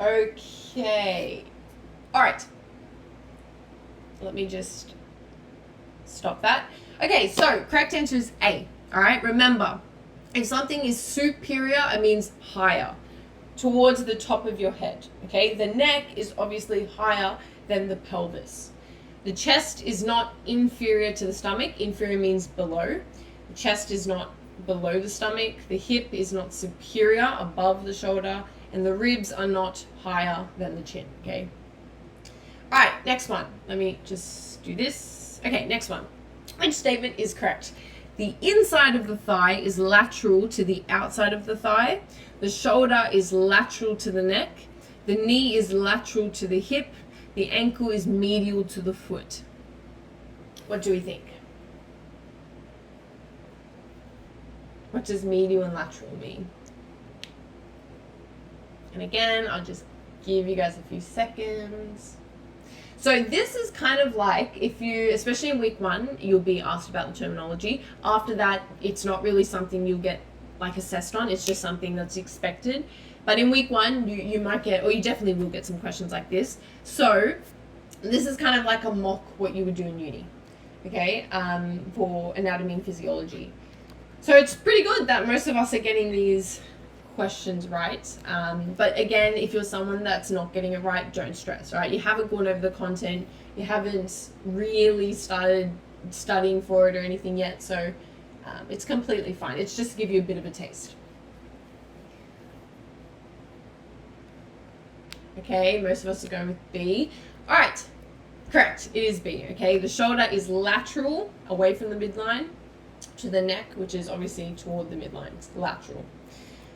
Okay. All right. Let me just stop that. Okay, so correct answer is A. All right, remember, if something is superior, it means higher, towards the top of your head. Okay, the neck is obviously higher than the pelvis. The chest is not inferior to the stomach. Inferior means below. The chest is not below the stomach. The hip is not superior, above the shoulder. And the ribs are not higher than the chin. Okay. All right, next one. Let me just do this. Okay, next one. Which statement is correct? The inside of the thigh is lateral to the outside of the thigh. The shoulder is lateral to the neck. The knee is lateral to the hip. The ankle is medial to the foot. What do we think? What does medial and lateral mean? And again, I'll just give you guys a few seconds. So this is kind of like, if you, especially in week 1, you'll be asked about the terminology. After that, it's not really something you'll get like assessed on. It's just something that's expected. But in week 1, you might get, or you definitely will get some questions like this. So this is kind of like a mock what you would do in uni, okay, for anatomy and physiology. So it's pretty good that most of us are getting these questions right, but again, if you're someone that's not getting it right, don't stress. Right, you haven't gone over the content, you haven't really started studying for it or anything yet, so it's completely fine. It's just to give you a bit of a taste. Okay, most of us are going with B. All right, correct, it is B. Okay, the shoulder is lateral away from the midline to the neck, which is obviously toward the midline. It's lateral.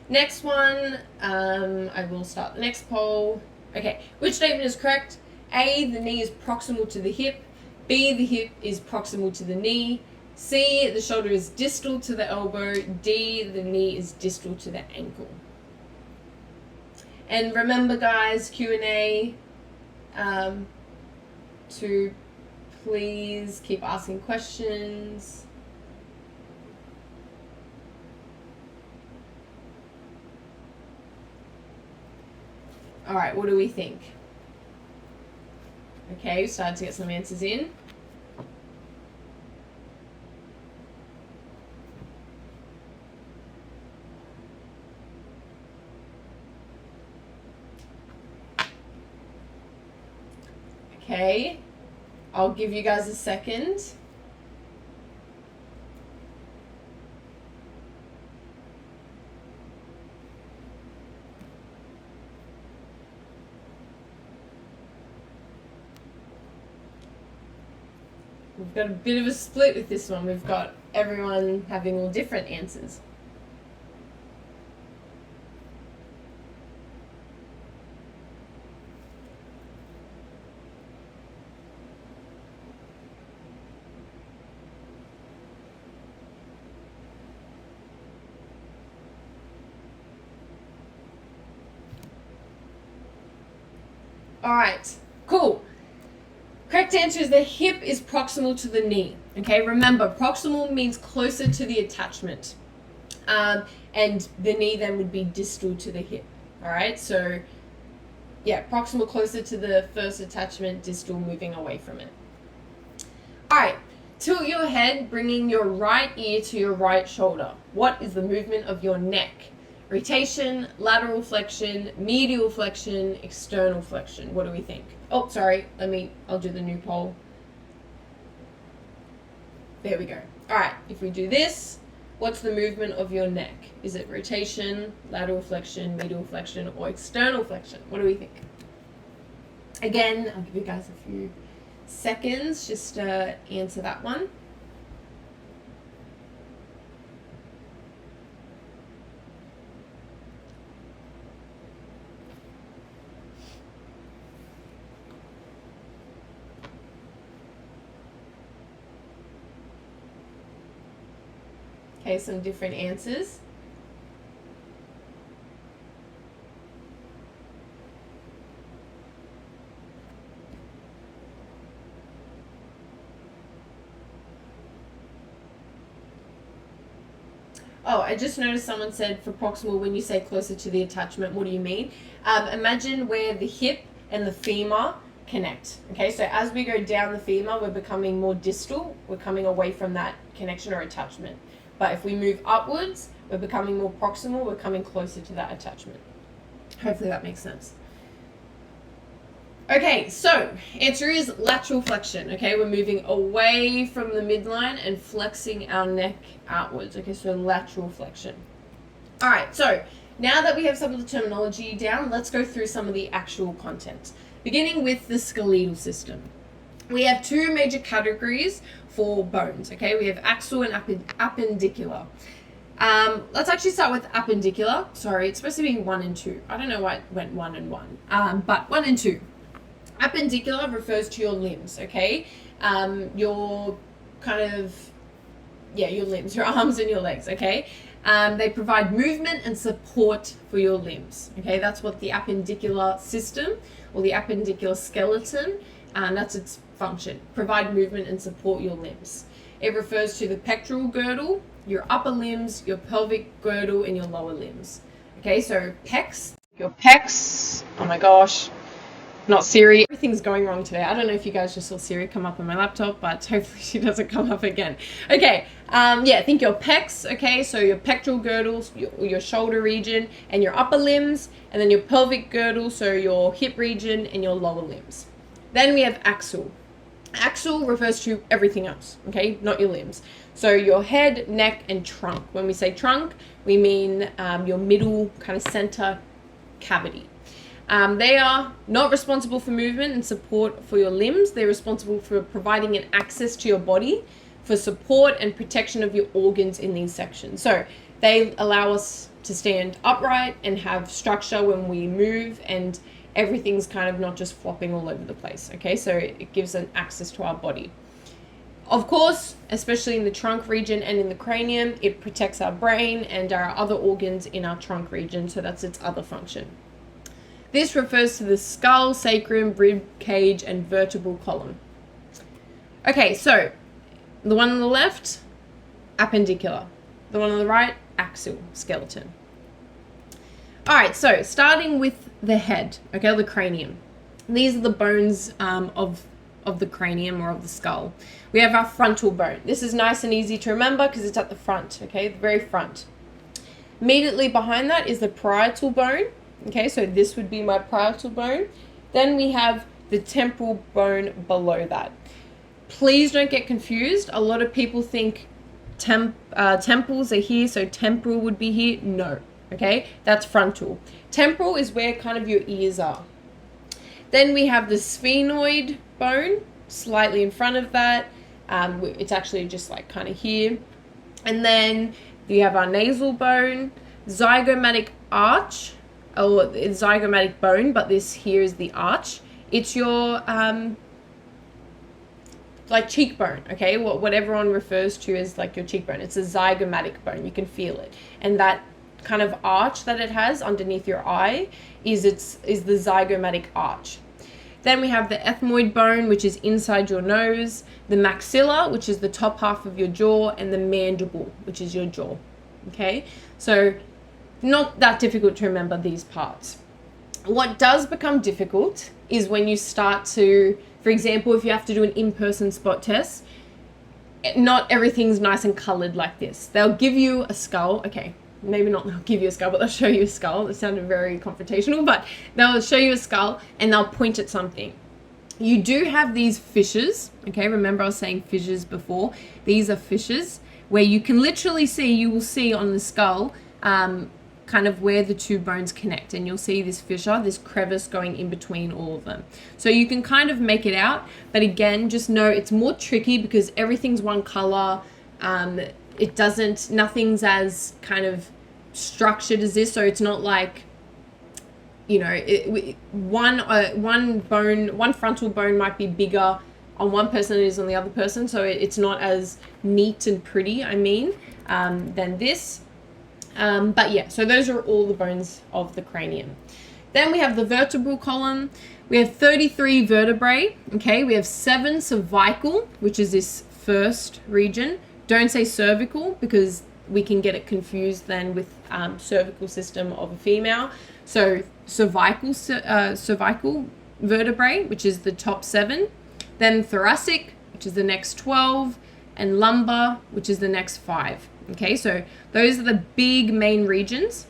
Next one, I will start the next poll. Okay, which statement is correct? A, the knee is proximal to the hip. B, the hip is proximal to the knee. C, the shoulder is distal to the elbow. D, the knee is distal to the ankle. And remember, guys, Q&A, to please keep asking questions. All right, what do we think? Okay, we started to get some answers in. Okay, I'll give you guys a second. we've got a bit of a split with this one. We've got everyone having all different answers. All right, cool. Correct answer is the hip is proximal to the knee. Okay, remember, proximal means closer to the attachment. And the knee then would be distal to the hip. All right, so yeah, proximal closer to the first attachment, distal moving away from it. All right, tilt your head, bringing your right ear to your right shoulder. What is the movement of your neck? Rotation, lateral flexion, medial flexion, external flexion. What do we think? Oh, sorry, I'll do the new poll. There we go. All right, if we do this, what's the movement of your neck? Is it rotation, lateral flexion, medial flexion, or external flexion? What do we think? Again, I'll give you guys a few seconds just to answer that one. Okay, some different answers. Oh, I just noticed someone said for proximal, when you say closer to the attachment, what do you mean? Imagine where the hip and the femur connect. Okay, so as we go down the femur, we're becoming more distal. We're coming away from that connection or attachment. But if we move upwards, we're becoming more proximal. We're coming closer to that attachment. Hopefully that makes sense. Okay, so answer is lateral flexion. Okay, we're moving away from the midline and flexing our neck outwards. Okay, so lateral flexion. All right, so now that we have some of the terminology down, let's go through some of the actual content. Beginning with the skeletal system. We have two major categories for bones. Okay, we have axial and appendicular. Let's actually start with appendicular. Sorry, it's supposed to be 1 and 2. I don't know why it went 1 and 1. But 1 and 2. Appendicular refers to your limbs, okay? Your limbs, your arms and your legs, okay? They provide movement and support for your limbs, okay? That's what the appendicular system or the appendicular skeleton, that's its function. Provide movement and support your limbs. It refers to the pectoral girdle, your upper limbs, your pelvic girdle, and your lower limbs. Okay, so pecs, your pecs, oh my gosh, not Siri. Everything's going wrong today. I don't know if you guys just saw Siri come up on my laptop, but hopefully she doesn't come up again. Okay, think your pecs, okay, so your pectoral girdles, your shoulder region, and your upper limbs, and then your pelvic girdle, so your hip region, and your lower limbs. Then we have axial. Axial refers to everything else, okay, not your limbs. So your head, neck, and trunk. When we say trunk, we mean your middle kind of center cavity. They are not responsible for movement and support for your limbs. They're responsible for providing an access to your body for support and protection of your organs in these sections. So they allow us to stand upright and have structure when we move, and everything's kind of not just flopping all over the place, okay? So it gives an access to our body. Of course, especially in the trunk region and in the cranium, it protects our brain and our other organs in our trunk region, so that's its other function. This refers to the skull, sacrum, rib cage, and vertebral column. Okay, so the one on the left, appendicular. The one on the right, axial skeleton. All right, so starting with the head, okay, the cranium. These are the bones of the cranium or of the skull. We have our frontal bone. This is nice and easy to remember because it's at the front, okay, the very front. Immediately behind that is the parietal bone. Okay, so this would be my parietal bone. Then we have the temporal bone below that. Please don't get confused. A lot of people think temples are here, so temporal would be here. No, okay, that's frontal. Temporal is where kind of your ears are. Then we have the sphenoid bone, slightly in front of that. It's actually just like kind of here. And then you have our nasal bone, zygomatic arch, or it's zygomatic bone, but this here is the arch. It's your like cheekbone, okay? What everyone refers to as like your cheekbone. It's a zygomatic bone. You can feel it, and that kind of arch that it has underneath your eye is the zygomatic arch. Then we have the ethmoid bone, which is inside your nose, the maxilla, which is the top half of your jaw, and the mandible, which is your jaw. Okay, so not that difficult to remember these parts. What does become difficult is when you start to, for example, if you have to do an in-person spot test, not everything's nice and colored like this. They'll give you a skull. Okay, maybe not they'll give you a skull, but they'll show you a skull. It sounded very confrontational, but they'll show you a skull and they'll point at something. You do have these fissures, okay? Remember I was saying fissures before. These are fissures where you can literally see, you will see on the skull kind of where the two bones connect, and you'll see this fissure, this crevice going in between all of them. So you can kind of make it out, but again, just know it's more tricky because everything's one color. Nothing's as kind of structured as this, so it's not like, you know, one frontal bone might be bigger on one person than it is on the other person, so it's not as neat and pretty, than this. But yeah, so those are all the bones of the cranium. Then we have the vertebral column. We have 33 vertebrae, okay? We have 7 cervical, which is this first region. Don't say cervical because we can get it confused then with cervical system of a female. So cervical vertebrae, which is the top 7. Then thoracic, which is the next 12. And lumbar, which is the next 5. Okay, so those are the big main regions.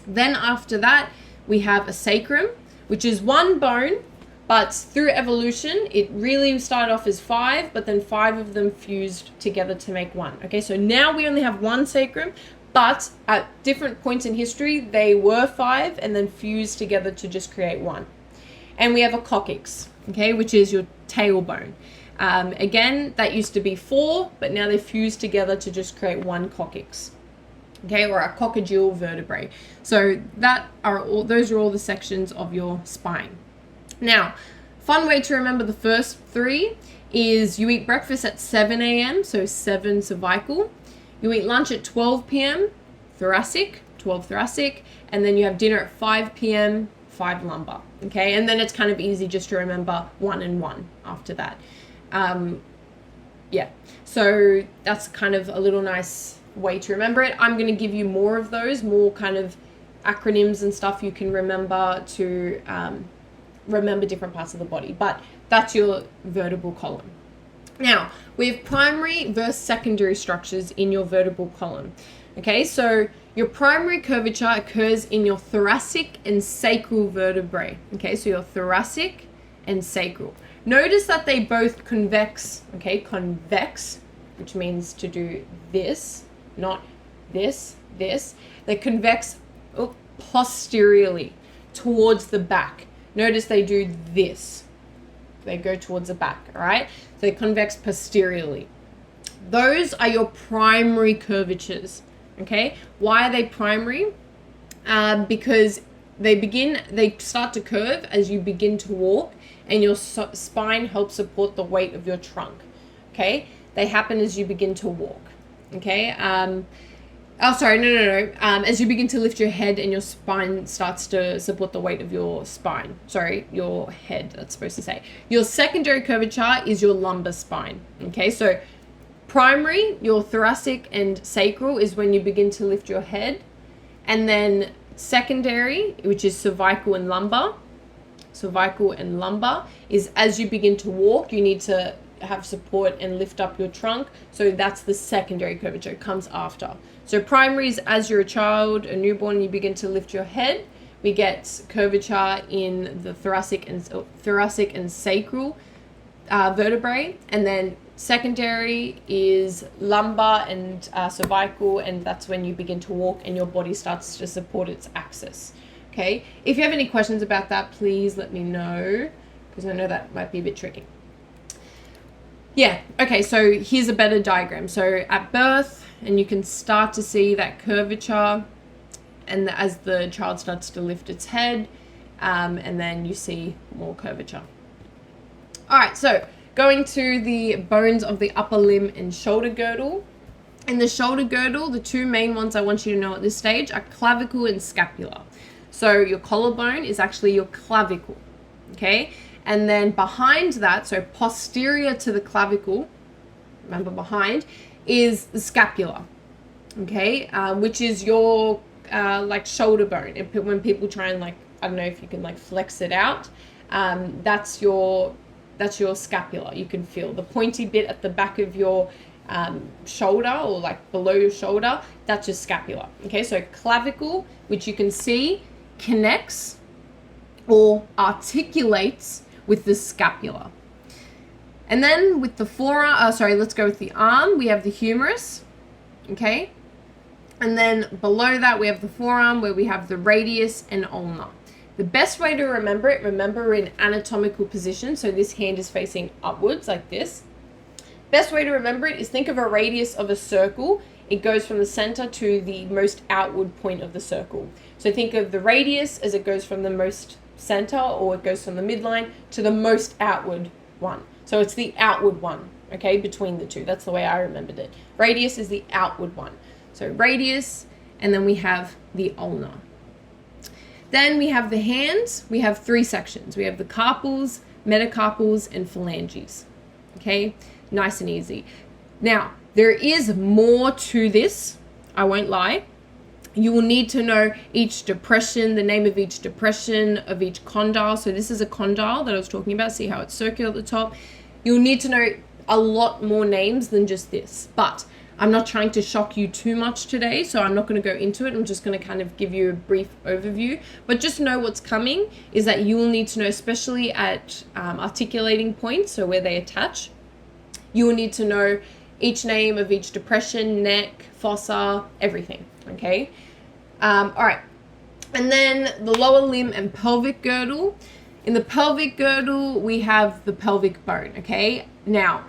Then after that, we have a sacrum, which is one bone, but through evolution, it really started off as 5, but then 5 of them fused together to make one. Okay, so now we only have one sacrum, but at different points in history, they were 5 and then fused together to just create one. And we have a coccyx, okay, which is your tailbone. Again, that used to be 4, but now they fused together to just create one coccyx, okay, or a coccygeal vertebrae. So those are all the sections of your spine. Now, fun way to remember the first 3 is you eat breakfast at 7 a.m., so 7 cervical. You eat lunch at 12 p.m., thoracic, 12 thoracic, and then you have dinner at 5 p.m., 5 lumbar, okay? And then it's kind of easy just to remember 1 and 1 after that. Yeah, so that's kind of a little nice way to remember it. I'm going to give you more of those, more kind of acronyms and stuff you can remember to remember different parts of the body, but that's your vertebral column. Now, we have primary versus secondary structures in your vertebral column. Okay, so your primary curvature occurs in your thoracic and sacral vertebrae. Okay, so your thoracic and sacral. Notice that they both convex, okay, convex, which means to do this, not this, this. They convex posteriorly towards the back. Notice they do this. They go towards the back, all right? So they convex posteriorly. Those are your primary curvatures, okay? Why are they primary? Because they start to curve as you begin to walk, and your spine helps support the weight of your trunk, okay? They happen as you begin to walk, okay? As you begin to lift your head and your spine starts to support the weight of your spine. Sorry, your head, that's supposed to say. Your secondary curvature is your lumbar spine, okay? So primary, your thoracic and sacral is when you begin to lift your head. And then secondary, which is cervical and lumbar, is as you begin to walk, you need to have support and lift up your trunk. So that's the secondary curvature. It comes after. So primary is as you're a child, a newborn, you begin to lift your head. We get curvature in the thoracic and sacral vertebrae, and then secondary is lumbar and cervical, and that's when you begin to walk and your body starts to support its axis. Okay, if you have any questions about that, please let me know, because I know that might be a bit tricky. Yeah, okay, so here's a better diagram. So at birth, and you can start to see that curvature, and as the child starts to lift its head, and then you see more curvature. All right, so going to the bones of the upper limb and shoulder girdle. In the shoulder girdle, the two main ones I want you to know at this stage are clavicle and scapula. So your collarbone is actually your clavicle, okay? And then behind that, so posterior to the clavicle, remember behind, is the scapula, okay? Which is your like shoulder bone. When people try and, like, I don't know if you can like flex it out, that's your scapula. You can feel the pointy bit at the back of your shoulder, or like below your shoulder, that's your scapula. Okay, so clavicle, which you can see connects or articulates with the scapula. And then with the forearm, let's go with the arm, we have the humerus, okay? And then below that, we have the forearm, where we have the radius and ulna. The best way to remember it, remember in anatomical position, so this hand is facing upwards like this. Best way to remember it is think of a radius of a circle. It goes from the center to the most outward point of the circle. So think of the radius as it goes from the most center, or it goes from the midline to the most outward one. So it's the outward one, okay, between the two. That's the way I remembered it. Radius is the outward one. So radius, and then we have the ulna. Then we have the hands. We have three sections. We have the carpals, metacarpals, and phalanges. Okay, nice and easy. Now, there is more to this, I won't lie. You will need to know each depression, the name of each depression of each condyle. So this is a condyle that I was talking about. See how it's circular at the top? You'll need to know a lot more names than just this, but I'm not trying to shock you too much today, so I'm not going to go into it. I'm just going to kind of give you a brief overview. But just know what's coming is that you will need to know, especially at articulating points, so where they attach, you will need to know each name of each depression, neck, fossa, everything, okay? All right. And then the lower limb and pelvic girdle. In the pelvic girdle, we have the pelvic bone, okay? Now,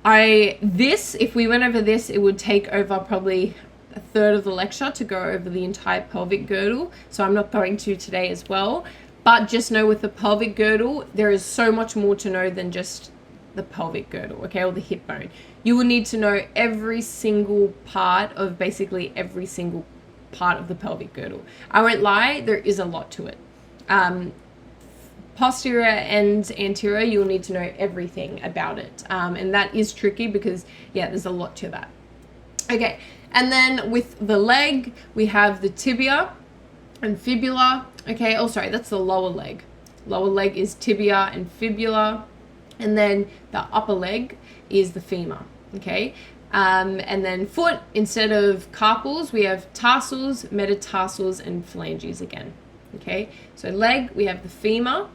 if we went over this, it would take over probably a third of the lecture to go over the entire pelvic girdle. So I'm not going to today as well. But just know with the pelvic girdle, there is so much more to know than just the pelvic girdle, okay, or the hip bone. You will need to know every single part of basically every single part of the pelvic girdle. I won't lie, there is a lot to it. Posterior and anterior, you'll need to know everything about it. And that is tricky because, yeah, there's a lot to that. Okay, and then with the leg, we have the tibia and fibula. Okay, oh, sorry, that's the lower leg. Lower leg is tibia and fibula. And then the upper leg is the femur, okay? And then foot, instead of carpals, we have tarsals, metatarsals, and phalanges again, okay? So leg, we have the femur.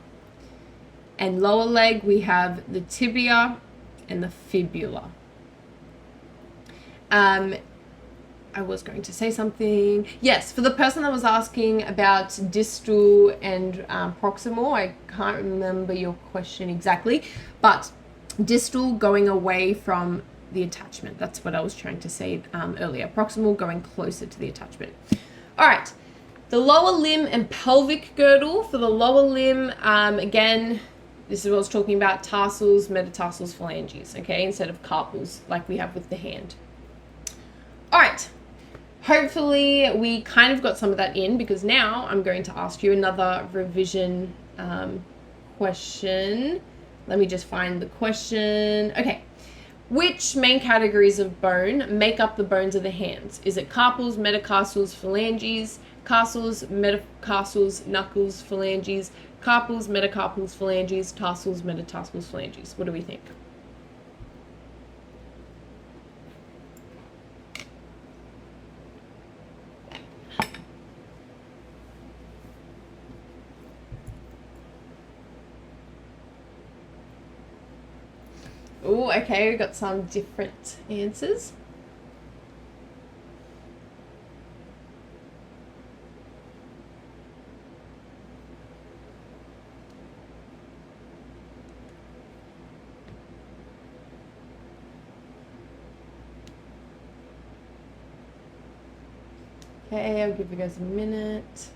And lower leg, we have the tibia and the fibula. I was going to say something. Yes, for the person that was asking about distal and proximal, I can't remember your question exactly, but distal going away from the attachment. That's what I was trying to say earlier. Proximal going closer to the attachment. All right, the lower limb and pelvic girdle. For the lower limb, again, this is what I was talking about, tarsals, metatarsals, phalanges, okay, instead of carpals like we have with the hand. All right. Hopefully we kind of got some of that in, because now I'm going to ask you another revision question. Let me just find the question. Okay. Which main categories of bone make up the bones of the hands? Is it carpals, metacarpals, phalanges, carsals, metatarsals, knuckles, phalanges, carpals, metacarpals, phalanges, tarsals, metatarsals, phalanges? What do we think? Oh, okay, we got some different answers. Okay, I'll give you guys a minute.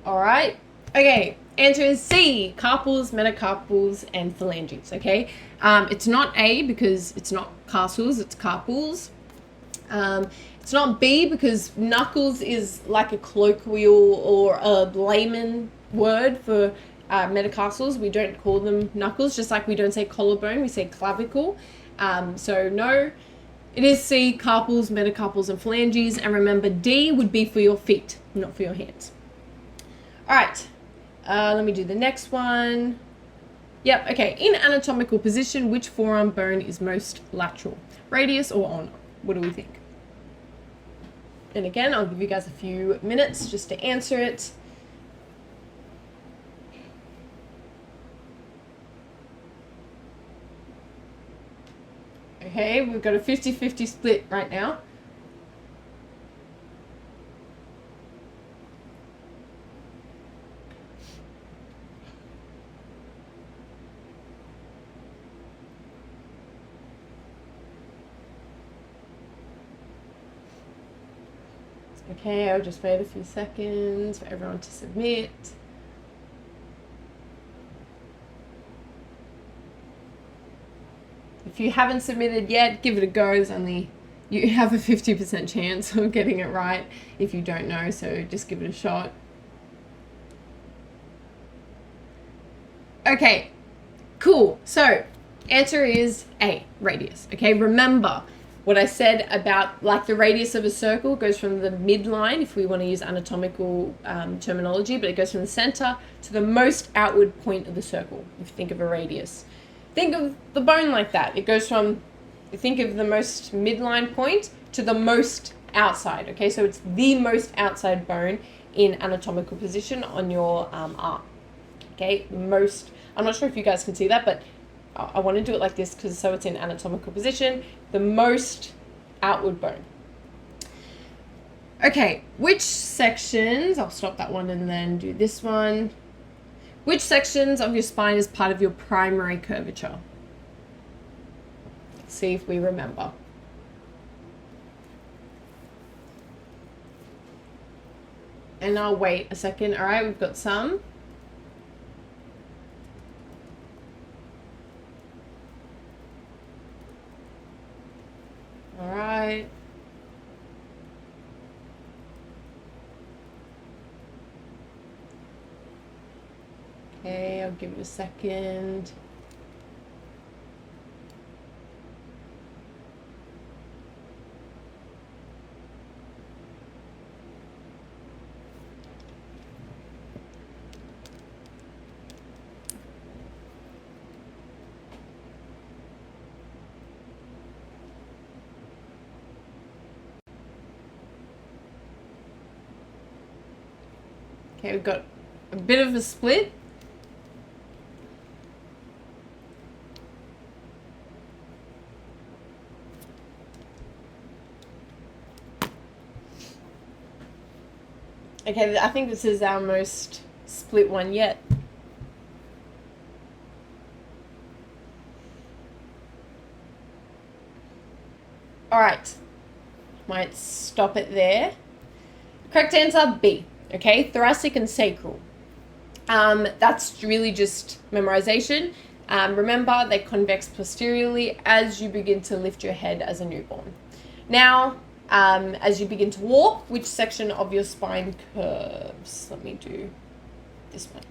All right. Okay. Answer is C. Carpals, metacarpals, and phalanges. Okay. It's not A because it's not castles. It's carpals. It's not B because knuckles is like a colloquial or a layman word for metatarsals. We don't call them knuckles, just like we don't say collarbone, we say clavicle. So no, it is C, carpals, metacarpals, and phalanges. And remember, D would be for your feet, not for your hands. All right, let me do the next one. Yep, okay. In anatomical position, which forearm bone is most lateral? Radius or ulnar? What do we think? And again, I'll give you guys a few minutes just to answer it. Okay, we've got a 50-50 split right now. Okay, I'll just wait a few seconds for everyone to submit. If you haven't submitted yet, give it a go. You have a 50% chance of getting it right if you don't know, so just give it a shot. Okay, cool. So, answer is A, radius. Okay, remember what I said about like the radius of a circle goes from the midline, if we want to use anatomical terminology, but it goes from the center to the most outward point of the circle, if you think of a radius. Think of the bone like that. It goes from, think of the most midline point to the most outside, okay? So it's the most outside bone in anatomical position on your arm, okay? I'm not sure if you guys can see that, but I want to do it like this because so it's in anatomical position, the most outward bone. Okay, which sections, I'll stop that one and then do this one. Which sections of your spine is part of your primary curvature? Let's see if we remember. And I'll wait a second. All right, we've got some. All right. Okay, I'll give it a second. Okay, we've got a bit of a split. Okay, I think this is our most split one yet. All right, might stop it there. Correct answer, B. Okay, thoracic and sacral. That's really just memorization. Remember, they convex posteriorly as you begin to lift your head as a newborn. Now, as you begin to walk, which section of your spine curves? Let me do this one.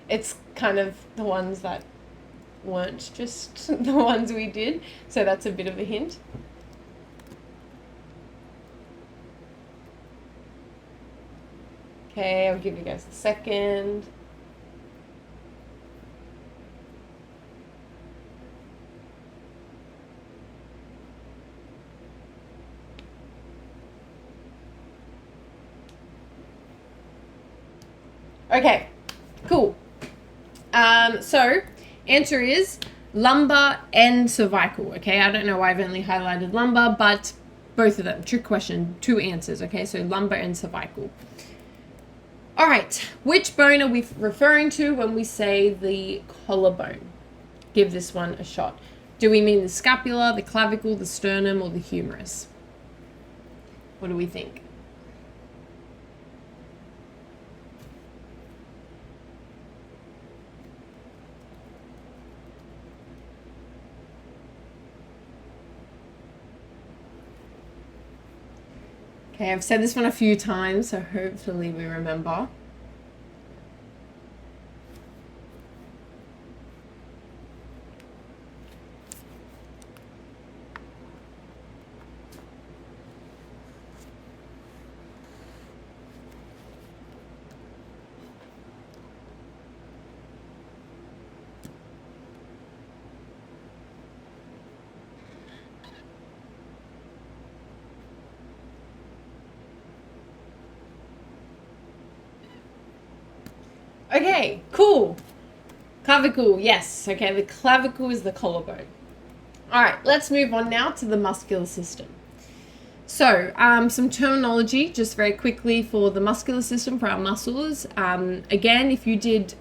It's kind of the ones that weren't just the ones we did, so that's a bit of a hint. Okay, I'll give you guys a second. Okay, cool. So answer is lumbar and cervical. Okay, I don't know why I've only highlighted lumbar, but both of them. Trick question, 2 answers. Okay, so lumbar and cervical. All right, which bone are we referring to when we say the collarbone? Give this one a shot. Do we mean the scapula, the clavicle, the sternum, or the humerus? What do we think? Okay, I've said this one a few times, so hopefully we remember. Okay, cool. Clavicle, yes. Okay, the clavicle is the collarbone. All right, let's move on now to the muscular system. So, some terminology just very quickly for the muscular system, for our muscles. Again, if you did,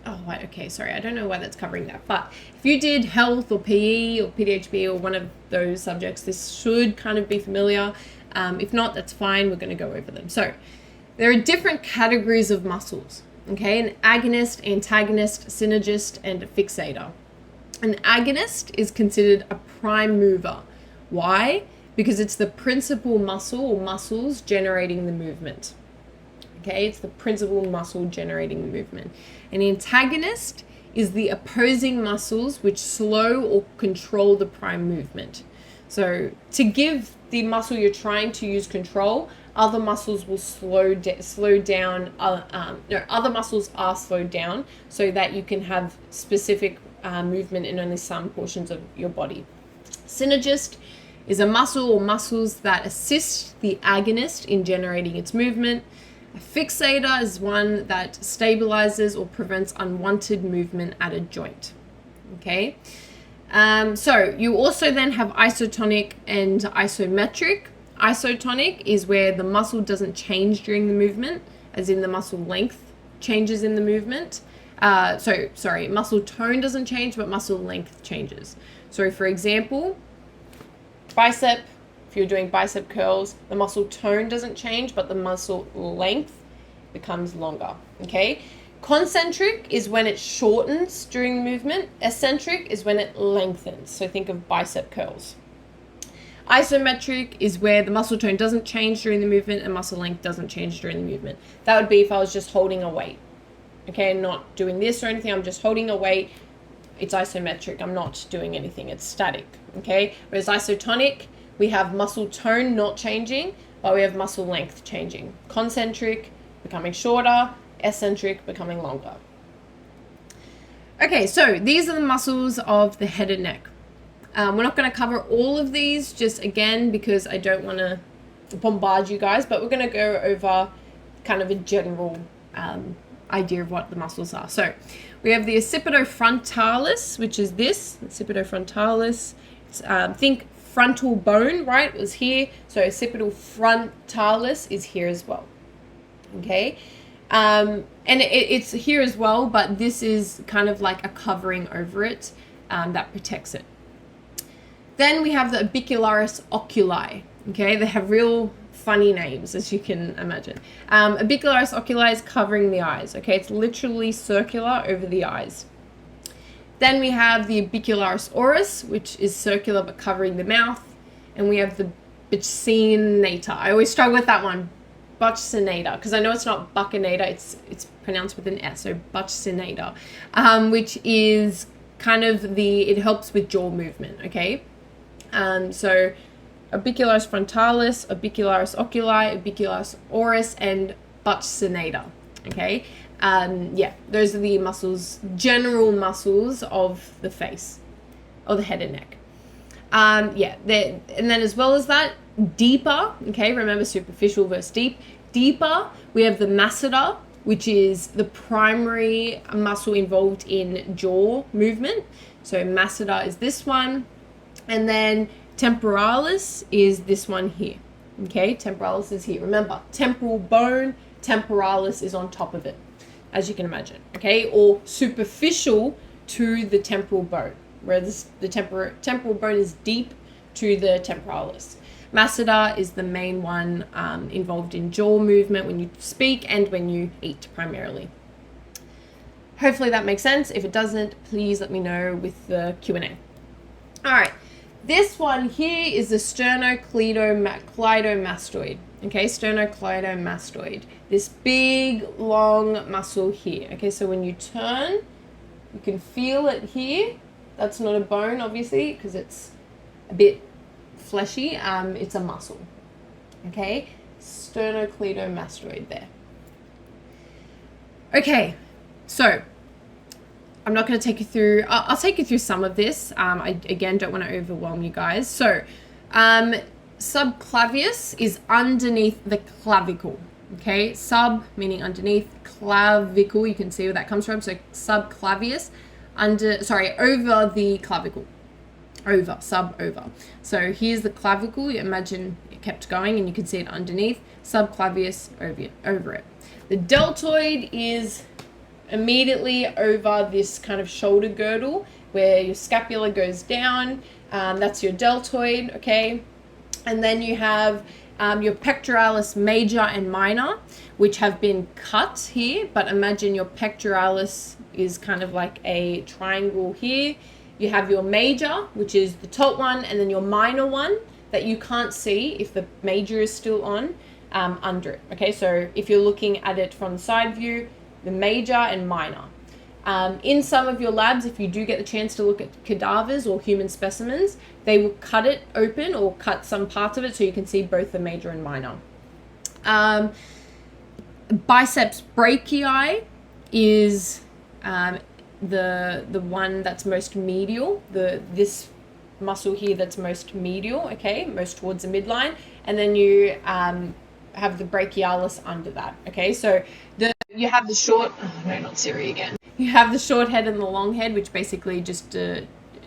sorry, I don't know why that's covering that, but if you did health or PE or PDHB or one of those subjects, this should kind of be familiar. If not, that's fine. We're going to go over them. So, there are different categories of muscles. Okay, an agonist, antagonist, synergist, and a fixator. An agonist is considered a prime mover. Why? Because it's the principal muscle or muscles generating the movement. Okay, it's the principal muscle generating the movement. An antagonist is the opposing muscles which slow or control the prime movement. So to give the muscle you're trying to use control, other muscles will slow down. Other muscles are slowed down so that you can have specific movement in only some portions of your body. Synergist is a muscle or muscles that assist the agonist in generating its movement. A fixator is one that stabilizes or prevents unwanted movement at a joint. Okay. So you also then have isotonic and isometric. Isotonic is where the muscle doesn't change during the movement, as in the muscle length changes in the movement. Muscle tone doesn't change, but muscle length changes. So for example, bicep, if you're doing bicep curls, the muscle tone doesn't change, but the muscle length becomes longer, okay? Concentric is when it shortens during movement. Eccentric is when it lengthens. So think of bicep curls. Isometric is where the muscle tone doesn't change during the movement and muscle length doesn't change during the movement. That would be if I was just holding a weight. Okay, I'm not doing this or anything, I'm just holding a weight. It's isometric, I'm not doing anything, it's static. Okay, whereas isotonic, we have muscle tone not changing, but we have muscle length changing. Concentric, becoming shorter, eccentric, becoming longer. Okay, so these are the muscles of the head and neck. We're not going to cover all of these, just again, because I don't want to bombard you guys, but we're going to go over kind of a general idea of what the muscles are. So we have the occipitofrontalis, which is this, occipitofrontalis. Think frontal bone, right, was here. So occipitofrontalis is here as well. Okay. And it's here as well, but this is kind of like a covering over it that protects it. Then we have the orbicularis oculi. Okay, they have real funny names, as you can imagine. Orbicularis oculi is covering the eyes. Okay, it's literally circular over the eyes. Then we have the orbicularis oris, which is circular but covering the mouth. And we have the buccinator. I always struggle with that one. Buccinator, because I know it's not buccinator, it's pronounced with an S, so buccinator, which is kind of it helps with jaw movement, okay? So orbicularis frontalis, orbicularis oculi, orbicularis oris, and buccinator, okay? Those are the muscles, general muscles of the face, or the head and neck. And then as well as that, deeper, okay, remember superficial versus deep. Deeper, we have the masseter, which is the primary muscle involved in jaw movement. So masseter is this one, and then temporalis is this one here. Okay, temporalis is here. Remember, temporal bone, temporalis is on top of it, as you can imagine. Okay, or superficial to the temporal bone, whereas the temporal bone is deep to the temporalis. Masseter is the main one involved in jaw movement when you speak and when you eat primarily. Hopefully that makes sense. If it doesn't, please let me know with the Q&A. All right, this one here is the sternocleidomastoid. Okay, sternocleidomastoid. This big, long muscle here. Okay, so when you turn, you can feel it here. That's not a bone, obviously, because it's a bit fleshy. It's a muscle. Okay, sternocleidomastoid there. Okay, so I'm not going to take you through, I'll take you through some of this. I, again, don't want to overwhelm you guys. So, subclavius is underneath the clavicle. Okay, sub meaning underneath, clavicle, you can see where that comes from. So subclavius, over the clavicle. Over. So here's the clavicle. You imagine it kept going and you can see it underneath. Subclavius over it. The deltoid is immediately over this kind of shoulder girdle where your scapula goes down. That's your deltoid, okay? And then you have your pectoralis major and minor, which have been cut here, but imagine your pectoralis is kind of like a triangle here. You have your major, which is the top one, and then your minor one that you can't see if the major is still on, under it. Okay, so if you're looking at it from the side view, the major and minor. In some of your labs, if you do get the chance to look at cadavers or human specimens, they will cut it open or cut some parts of it so you can see both the major and minor. Biceps brachii is the one that's most medial, this muscle here that's most medial, okay, most towards the midline, and then you have the brachialis under that, okay? So you have the short, not Siri again. You have the short head and the long head, which basically just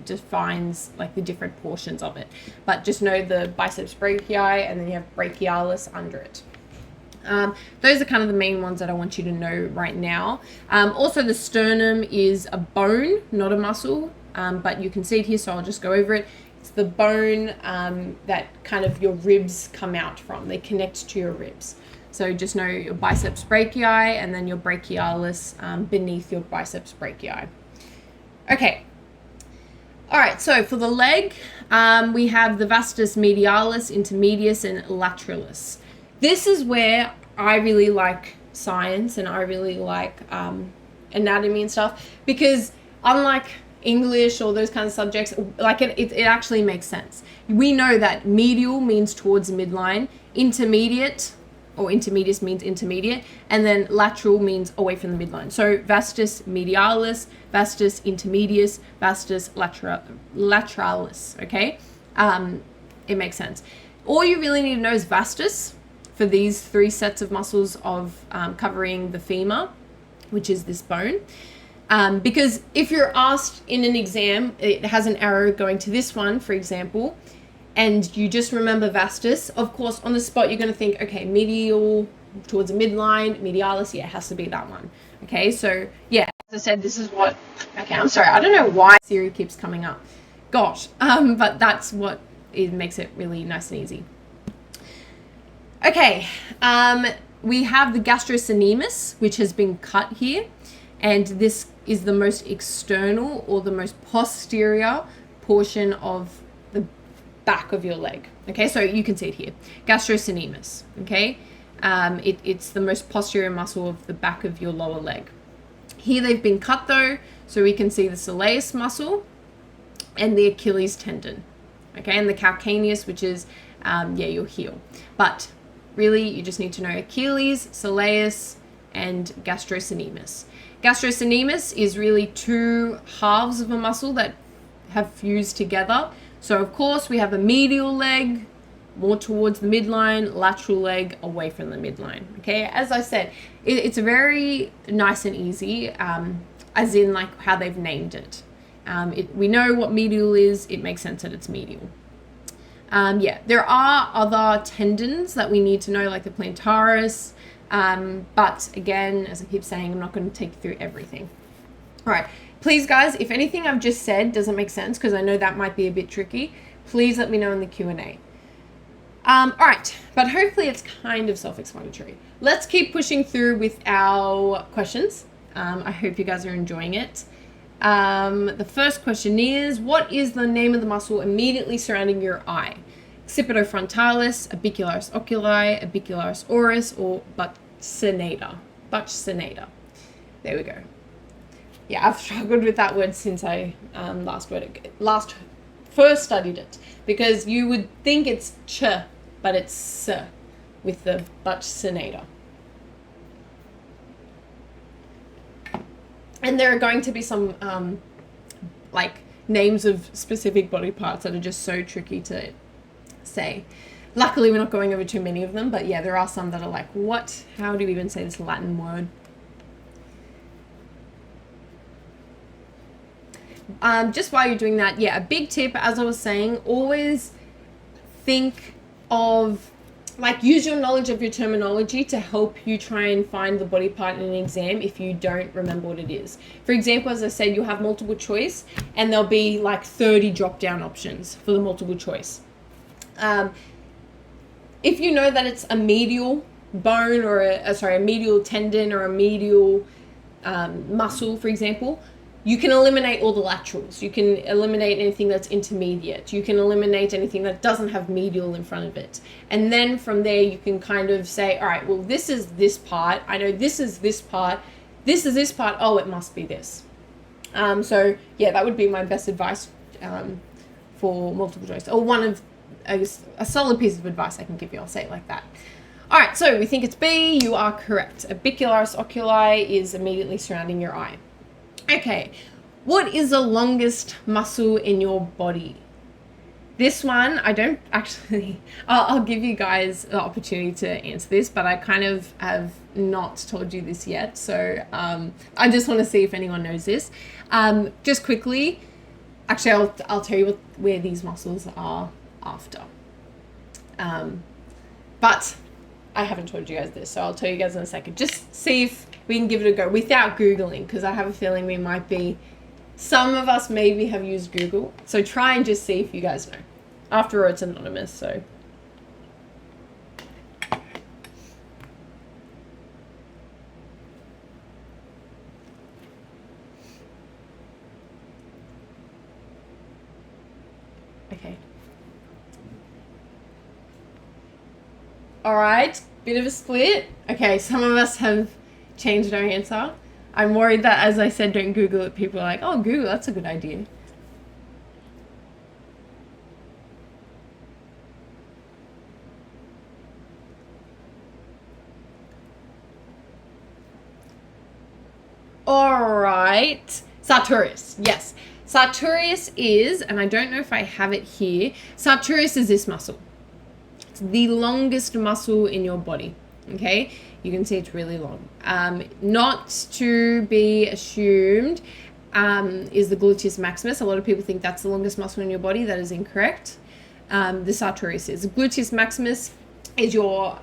defines like the different portions of it. But just know the biceps brachii, and then you have brachialis under it. Those are kind of the main ones that I want you to know right now. Also, the sternum is a bone, not a muscle, but you can see it here, so I'll just go over it. It's the bone that kind of your ribs come out from. They connect to your ribs. So just know your biceps brachii and then your brachialis beneath your biceps brachii. Okay. All right, so for the leg, we have the vastus medialis, intermedius, and lateralis. This is where I really like science and I really like anatomy and stuff, because unlike English or those kinds of subjects, like it actually makes sense. We know that medial means towards the midline, intermediate or intermedius means intermediate, and then lateral means away from the midline. So vastus medialis, vastus intermedius, vastus lateralis, okay? It makes sense. All you really need to know is vastus for these three sets of muscles of covering the femur, which is this bone. Because if you're asked in an exam, it has an arrow going to this one, for example, and you just remember vastus, of course, on the spot, you're going to think, okay, medial towards the midline, medialis, yeah, it has to be that one. Okay, so yeah, as I said, this is what, okay, I'm sorry, I don't know why Siri keeps coming up. Gosh, but that's what it makes it really nice and easy. Okay, we have the gastrocnemius, which has been cut here, and this is the most external or the most posterior portion of the back of your leg. Okay, so you can see it here, gastrocnemius. Okay, it's the most posterior muscle of the back of your lower leg. Here they've been cut though, so we can see the soleus muscle and the Achilles tendon. Okay, and the calcaneus, which is your heel. But really, you just need to know Achilles, soleus, and gastrocnemius. Gastrocnemius is really two halves of a muscle that have fused together. So of course we have a medial leg, more towards the midline, lateral leg away from the midline. Okay, as I said, it's very nice and easy, as in like how they've named it. We know what medial is, it makes sense that it's medial. Yeah, there are other tendons that we need to know, like the plantaris, but again, as I keep saying, I'm not going to take you through everything. All right, please guys, if anything I've just said doesn't make sense, because I know that might be a bit tricky, please let me know in the Q&A. All right, but hopefully it's kind of self-explanatory. Let's keep pushing through with our questions. I hope you guys are enjoying it. The first question is, what is the name of the muscle immediately surrounding your eye? Occipitofrontalis, orbicularis oculi, orbicularis oris, or buccinata? Buccinata. There we go. Yeah, I've struggled with that word since I first studied it, because you would think it's ch, but it's s with the buccinata. And there are going to be some like names of specific body parts that are just so tricky to say. Luckily, we're not going over too many of them, but yeah, there are some that are like, what? How do you even say this Latin word? Just while you're doing that, yeah, a big tip, as I was saying, always think of, like, use your knowledge of your terminology to help you try and find the body part in an exam if you don't remember what it is. For example, as I said, you'll have multiple choice and there'll be like 30 drop down options for the multiple choice. If you know that it's a medial bone or a medial tendon or a medial muscle, for example, you can eliminate all the laterals. You can eliminate anything that's intermediate. You can eliminate anything that doesn't have medial in front of it. And then from there, you can kind of say, all right, well, this is this part. I know this is this part. This is this part. Oh, it must be this. So yeah, that would be my best advice for multiple choice, or one of a solid piece of advice I can give you. I'll say it like that. All right, so we think it's B. You are correct. Orbicularis oculi is immediately surrounding your eye. Okay, what is the longest muscle in your body? This one, I don't actually, I'll give you guys the opportunity to answer this, but I kind of have not told you this yet. So I just want to see if anyone knows this. Just quickly, actually, I'll tell you where these muscles are after. But I haven't told you guys this, so I'll tell you guys in a second. Just see if we can give it a go without Googling, because I have a feeling we might be, some of us maybe have used Google. So try and just see if you guys know. After all, it's anonymous, so. Okay. All right, bit of a split. Okay, some of us have changed our answer. I'm worried that, as I said, don't Google it. People are like, oh, Google, that's a good idea. All right, sartorius, yes. Sartorius is, and I don't know if I have it here, sartorius is this muscle. It's the longest muscle in your body, okay? You can see it's really long. Not to be assumed is the gluteus maximus. A lot of people think that's the longest muscle in your body. That is incorrect. The sartorius is. The gluteus maximus is your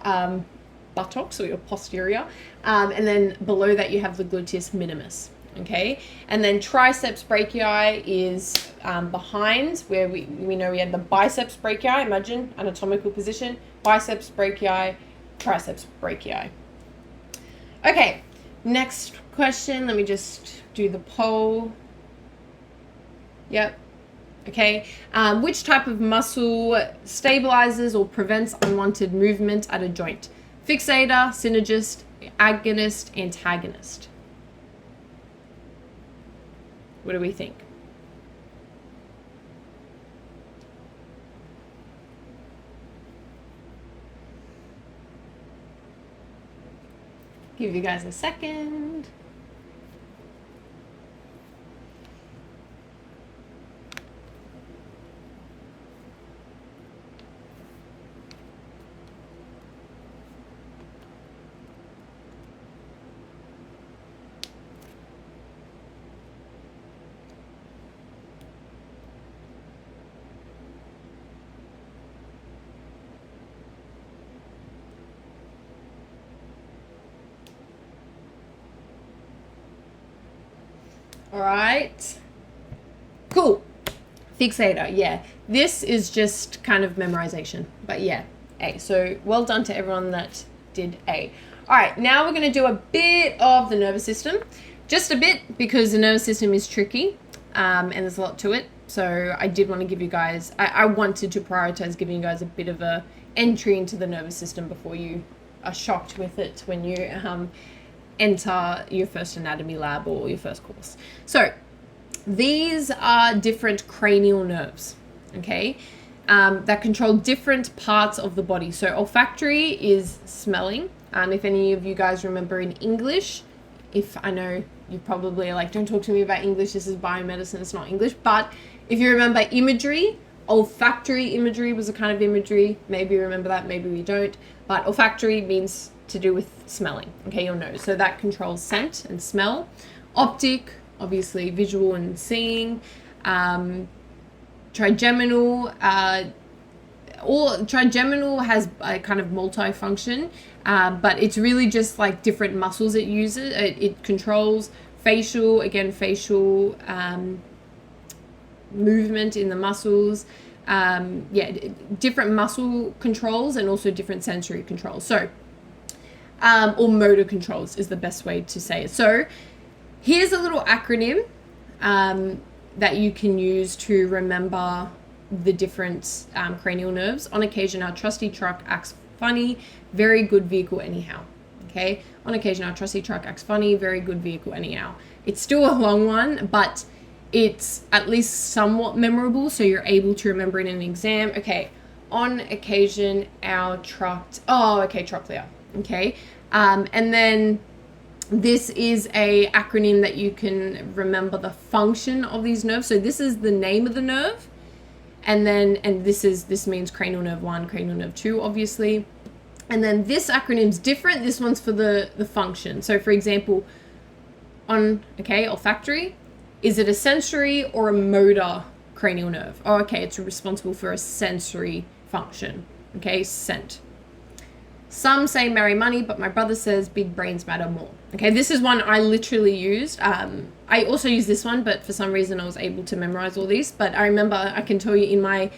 buttocks or your posterior. And then below that you have the gluteus minimus. Okay, and then triceps brachii is behind where we know we had the biceps brachii. Imagine anatomical position, biceps brachii, triceps brachii. Okay, next question. Let me just do the poll. Yep. Okay. Which type of muscle stabilizes or prevents unwanted movement at a joint? Fixator, synergist, agonist, antagonist. What do we think? Give you guys a second. All right. Cool. Fixator, yeah. This is just kind of memorization, but yeah, A. So well done to everyone that did A. All right, now we're going to do a bit of the nervous system. Just a bit, because the nervous system is tricky, and there's a lot to it. So I did want to give you guys, I wanted to prioritize giving you guys a bit of a entry into the nervous system before you are shocked with it when you enter your first anatomy lab or your first course. So these are different cranial nerves, okay, that control different parts of the body. So olfactory is smelling. If any of you guys remember in English, if I know you probably are like, don't talk to me about English, this is biomedicine, it's not English, but if you remember imagery, olfactory imagery was a kind of imagery. Maybe you remember that, maybe we don't. But olfactory means to do with smelling, okay, your nose. So that controls scent and smell. Optic, obviously visual and seeing. Trigeminal, trigeminal has a kind of multi-function, but it's really just like different muscles it uses. It controls facial, again, facial movement in the muscles. Different muscle controls and also different sensory controls. So, or motor controls is the best way to say it. So here's a little acronym that you can use to remember the different cranial nerves. On occasion, our trusty truck acts funny, very good vehicle anyhow. Okay, on occasion, our trusty truck acts funny, very good vehicle anyhow. It's still a long one, but it's at least somewhat memorable, so you're able to remember it in an exam. Okay, on occasion, our truck, trochlear. Okay, and then this is a acronym that you can remember the function of these nerves. So this is the name of the nerve, and this means cranial nerve 1, cranial nerve 2, obviously. And then this acronym's different. This one's for the function. So for example, olfactory, is it a sensory or a motor cranial nerve? Oh, okay, it's responsible for a sensory function. Okay, scent. Some say marry money, but my brother says big brains matter more. Okay, this is one I literally used. I also used this one, but for some reason I was able to memorize all these. But I remember, I can tell you in my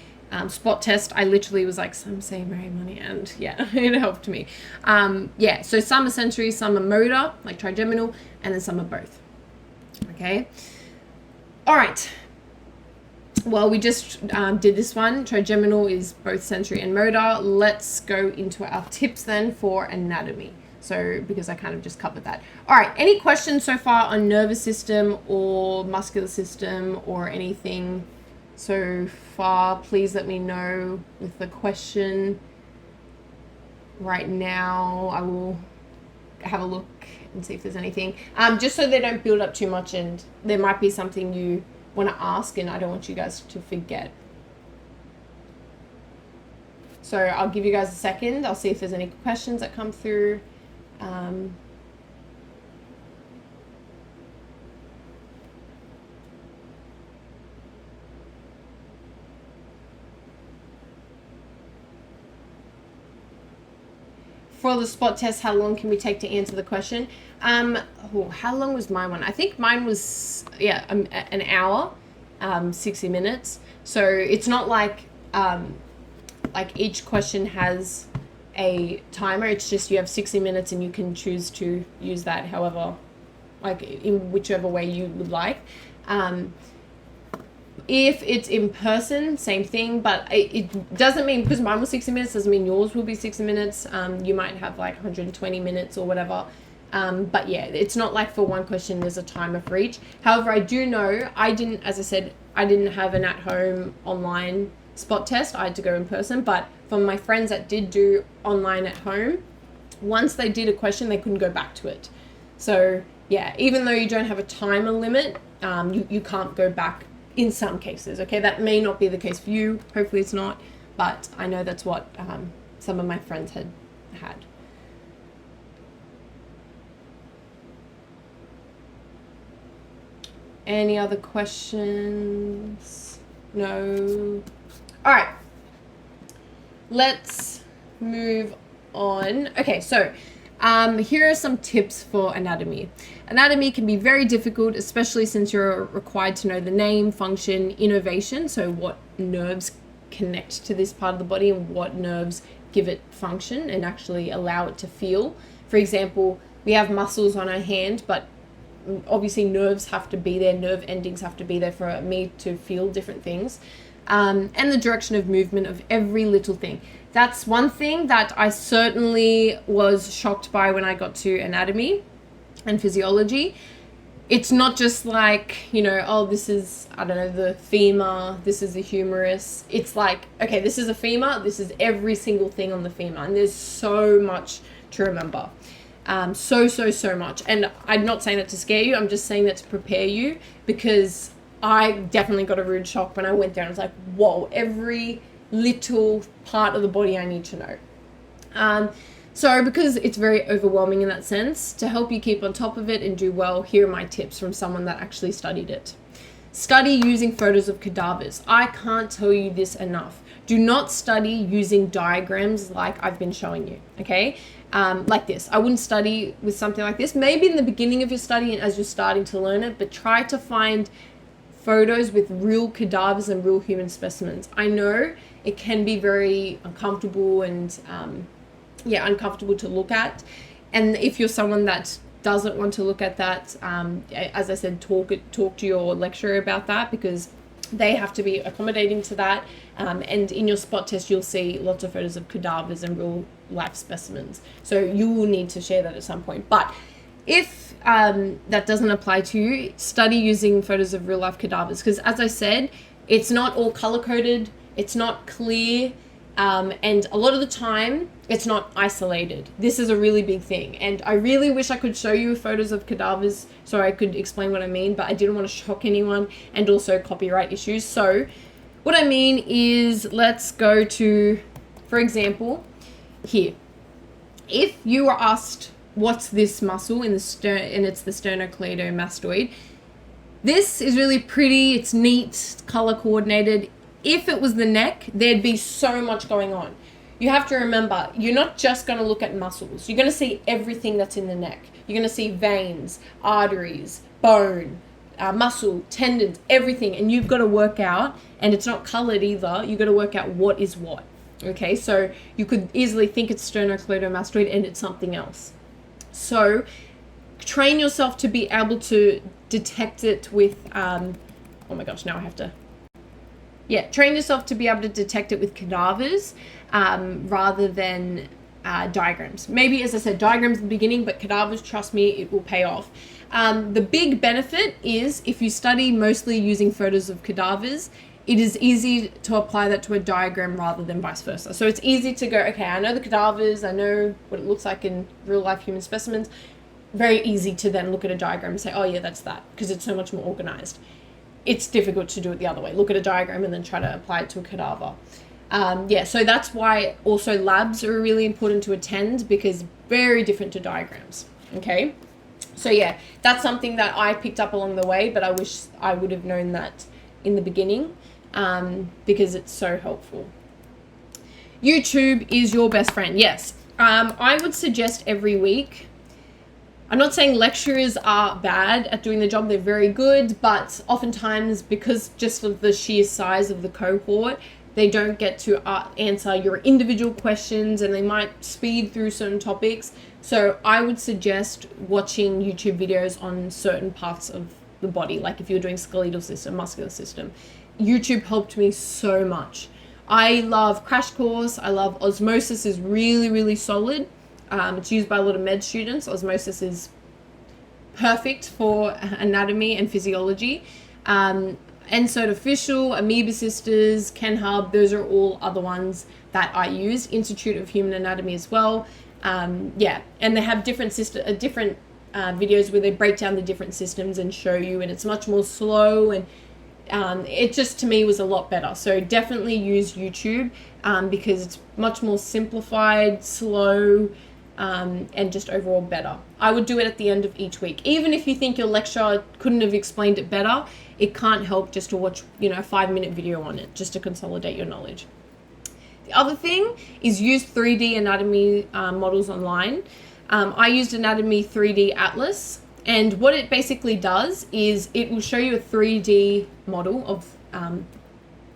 spot test, I literally was like, some say marry money, and yeah, it helped me. So some are sensory, some are motor, like trigeminal, and then some are both. Okay. All right. Well, we just did this one. Trigeminal is both sensory and motor. Let's go into our tips then for anatomy. So, because I kind of just covered that. All right. Any questions so far on nervous system or muscular system or anything so far? Please let me know with the question. Right now, I will have a look and see if there's anything. Just so they don't build up too much, and there might be something you want to ask, and I don't want you guys to forget. So I'll give you guys a second. I'll see if there's any questions that come through. For the spot test, how long can we take to answer the question? How long was my one? I think mine was, an hour, 60 minutes. So it's not like each question has a timer. It's just you have 60 minutes and you can choose to use that however, like in whichever way you would like. If it's in person, same thing, but it doesn't mean, because mine was 60 minutes, doesn't mean yours will be 60 minutes. You might have like 120 minutes or whatever. But yeah, it's not like for one question there's a timer for each. However, I do know, as I said, I didn't have an at-home online spot test. I had to go in person, but from my friends that did do online at home, once they did a question, they couldn't go back to it. So yeah, even though you don't have a timer limit, you can't go back in some cases. Okay, that may not be the case for you. Hopefully it's not, but I know that's what some of my friends had. Any other questions? No. All right. Let's move on. Okay, so Here are some tips for anatomy. Anatomy can be very difficult, especially since you're required to know the name, function, innervation, so what nerves connect to this part of the body and what nerves give it function and actually allow it to feel. For example, we have muscles on our hand, but obviously nerves have to be there, nerve endings have to be there for me to feel different things. And the direction of movement of every little thing. That's one thing that I certainly was shocked by when I got to anatomy and physiology. It's not just like, oh, this is, I don't know, the femur, this is the humerus. It's like, okay, this is a femur, this is every single thing on the femur. And there's so much to remember. So much. And I'm not saying that to scare you, I'm just saying that to prepare you, because I definitely got a rude shock when I went there and I was like, whoa, every little part of the body I need to know. So because it's very overwhelming in that sense, to help you keep on top of it and do well, here are my tips from someone that actually studied it. Study using photos of cadavers. I can't tell you this enough. Do not study using diagrams like I've been showing you, okay? Like this. I wouldn't study with something like this. Maybe in the beginning of your study and as you're starting to learn it, but try to find photos with real cadavers and real human specimens. I know it can be very uncomfortable and uncomfortable to look at. And if you're someone that doesn't want to look at that, as I said, talk to your lecturer about that, because they have to be accommodating to that. And in your spot test, you'll see lots of photos of cadavers and real life specimens. So you will need to share that at some point. But if that doesn't apply to you, study using photos of real life cadavers, because as I said, it's not all color coded, it's not clear, and a lot of the time it's not isolated. This is a really big thing, and I really wish I could show you photos of cadavers so I could explain what I mean, but I didn't want to shock anyone, and also copyright issues. So what I mean is, let's go to, for example, here. If you were asked what's this muscle in the stern, and it's the sternocleidomastoid, this is really pretty, it's neat, it's color coordinated. If it was the neck, there'd be so much going on. You have to remember, you're not just going to look at muscles. You're going to see everything that's in the neck. You're going to see veins, arteries, bone, muscle, tendons, everything. And you've got to work out, and it's not colored either, you've got to work out what is what. Okay, so you could easily think it's sternocleidomastoid and it's something else. So train yourself to be able to detect it with, oh my gosh, now I have to. Train yourself to be able to detect it with cadavers rather than diagrams. Maybe, as I said, diagrams at the beginning, but cadavers, trust me, it will pay off. The big benefit is if you study mostly using photos of cadavers, it is easy to apply that to a diagram rather than vice versa. So it's easy to go, okay, I know the cadavers, I know what it looks like in real life human specimens. Very easy to then look at a diagram and say, oh yeah, that's that, because it's so much more organized. It's difficult to do it the other way. Look at a diagram and then try to apply it to a cadaver. So that's why also labs are really important to attend, because very different to diagrams, okay? So yeah, that's something that I picked up along the way, but I wish I would have known that in the beginning, because it's so helpful. YouTube is your best friend, yes. I would suggest every week. I'm not saying lecturers are bad at doing the job, they're very good, but oftentimes, because just of the sheer size of the cohort, they don't get to answer your individual questions, and they might speed through certain topics. So I would suggest watching YouTube videos on certain parts of the body, like if you're doing skeletal system, muscular system. YouTube helped me so much. I love Crash Course, I love Osmosis, is really, really solid. It's used by a lot of med students. Osmosis is perfect for anatomy and physiology. Ensert Official, Amoeba Sisters, Ken Hub, those are all other ones that I use. Institute of Human Anatomy as well. And they have different videos where they break down the different systems and show you, and it's much more slow, and it just, to me, was a lot better. So definitely use YouTube because it's much more simplified, slow, and just overall better. I would do it at the end of each week. Even if you think your lecturer couldn't have explained it better, it can't help just to watch, a 5-minute video on it, just to consolidate your knowledge. The other thing is use 3D anatomy models online. I used Anatomy 3D Atlas, and what it basically does is it will show you a 3D model of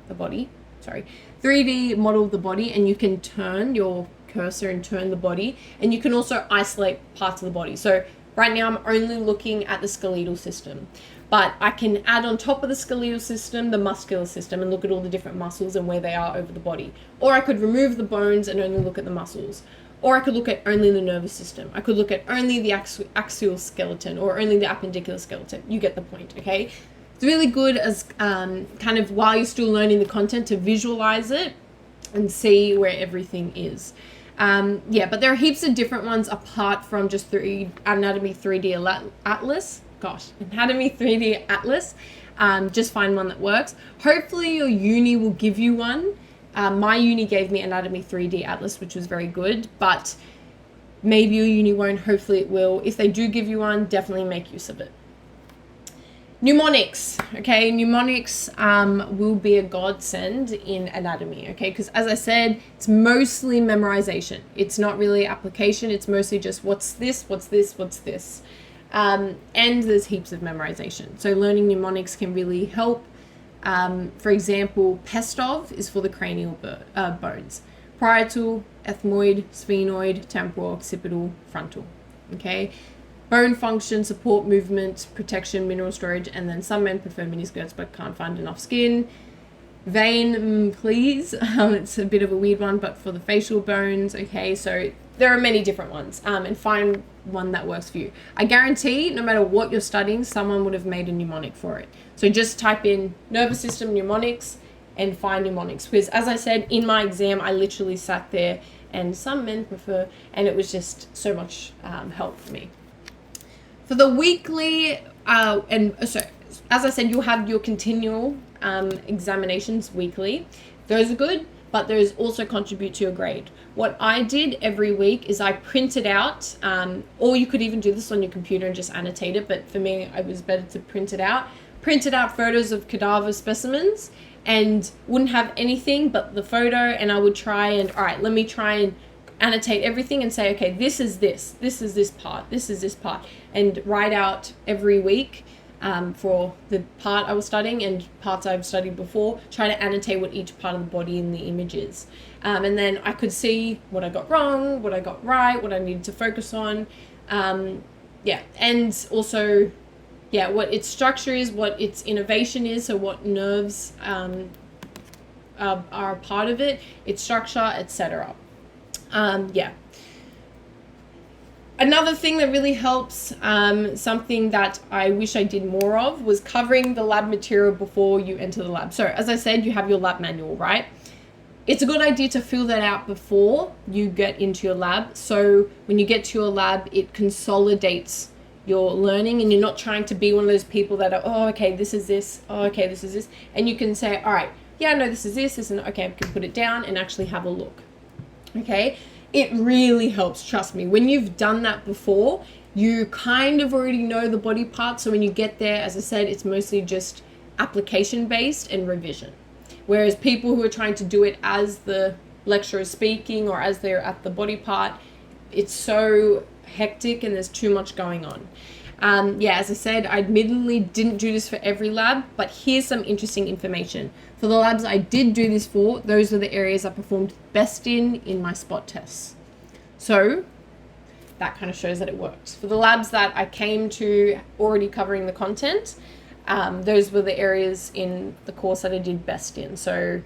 the body. 3D model of the body, and you can turn your cursor and turn the body, and you can also isolate parts of the body. So right now I'm only looking at the skeletal system, but I can add on top of the skeletal system the muscular system and look at all the different muscles and where they are over the body. Or I could remove the bones and only look at the muscles. Or I could look at only the nervous system. I could look at only the axial skeleton or only the appendicular skeleton. You get the point, okay? It's really good as kind of while you're still learning the content to visualize it and see where everything is. But there are heaps of different ones apart from just Anatomy 3D Atlas. Anatomy 3D Atlas. Just find one that works. Hopefully your uni will give you one. My uni gave me Anatomy 3D Atlas, which was very good, but maybe your uni won't. Hopefully it will. If they do give you one, definitely make use of it. Mnemonics, okay? Mnemonics will be a godsend in anatomy, okay? Because as I said, it's mostly memorization. It's not really application. It's mostly just what's this, what's this, what's this. And there's heaps of memorization. So learning mnemonics can really help. For example, Pestov is for the cranial bones. Parietal, ethmoid, sphenoid, temporal, occipital, frontal, okay? Bone function, support movement, protection, mineral storage, and then some men prefer miniskirts but can't find enough skin. Vein, please. It's a bit of a weird one, but for the facial bones, okay? So there are many different ones, and find one that works for you. I guarantee no matter what you're studying, someone would have made a mnemonic for it. So just type in nervous system mnemonics and find mnemonics. Because as I said, in my exam, I literally sat there and some men prefer, and it was just so much help for me. For the weekly, so as I said, you'll have your continual examinations weekly. Those are good, but those also contribute to your grade. What I did every week is I printed out, or you could even do this on your computer and just annotate it, but for me, it was better to print it out. Printed out photos of cadaver specimens and wouldn't have anything but the photo, and I would try and, all right, let me try and annotate everything and say, okay, this is this is this part, this is this part, and write out every week for the part I was studying and parts I've studied before, try to annotate what each part of the body in the image is. And then I could see what I got wrong, what I got right, what I needed to focus on. And also, what its structure is, what its innervation is, so what nerves are a part of it, its structure, etc. Another thing that really helps, something that I wish I did more of, was covering the lab material before you enter the lab. So as I said, you have your lab manual, right? It's a good idea to fill that out before you get into your lab. So when you get to your lab, it consolidates your learning, and you're not trying to be one of those people that are, oh, okay, this is this, oh, okay, this is this. And you can say, all right, yeah, no, this is this, and okay, I can put it down and actually have a look. Okay, it really helps, trust me. When you've done that before, you kind of already know the body parts. So when you get there, as I said, it's mostly just application based and revision. Whereas people who are trying to do it as the lecturer is speaking or as they're at the body part, it's so hectic and there's too much going on. As I said, I admittedly didn't do this for every lab, but here's some interesting information. For the labs I did do this for, those are the areas I performed best in my spot tests. So that kind of shows that it worked. For the labs that I came to already covering the content, those were the areas in the course that I did best in. So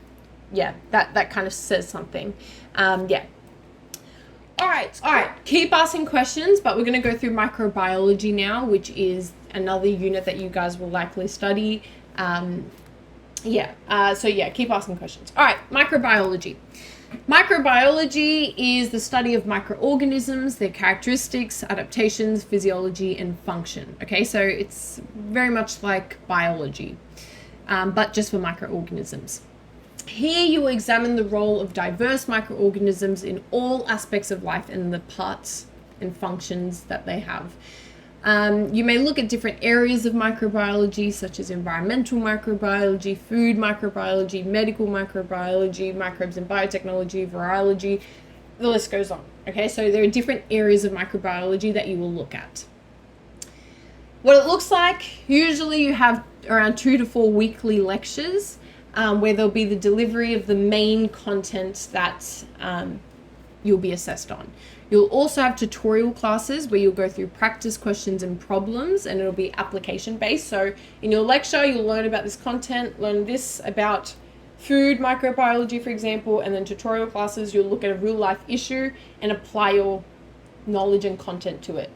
that kind of says something. All right. Keep asking questions, but we're going to go through microbiology now, which is another unit that you guys will likely study. Keep asking questions. All right, microbiology. Microbiology is the study of microorganisms, their characteristics, adaptations, physiology, and function. Okay, so it's very much like biology, but just for microorganisms. Here you will examine the role of diverse microorganisms in all aspects of life and the parts and functions that they have. You may look at different areas of microbiology, such as environmental microbiology, food microbiology, medical microbiology, microbes and biotechnology, virology. the list goes on. Okay, so there are different areas of microbiology that you will look at. What it looks like, usually you have around 2 to 4 weekly lectures where there'll be the delivery of the main content that you'll be assessed on. You'll also have tutorial classes where you'll go through practice questions and problems, and it'll be application based. So in your lecture, you'll learn about this content, learn this about food microbiology, for example, and then tutorial classes, you'll look at a real life issue and apply your knowledge and content to it.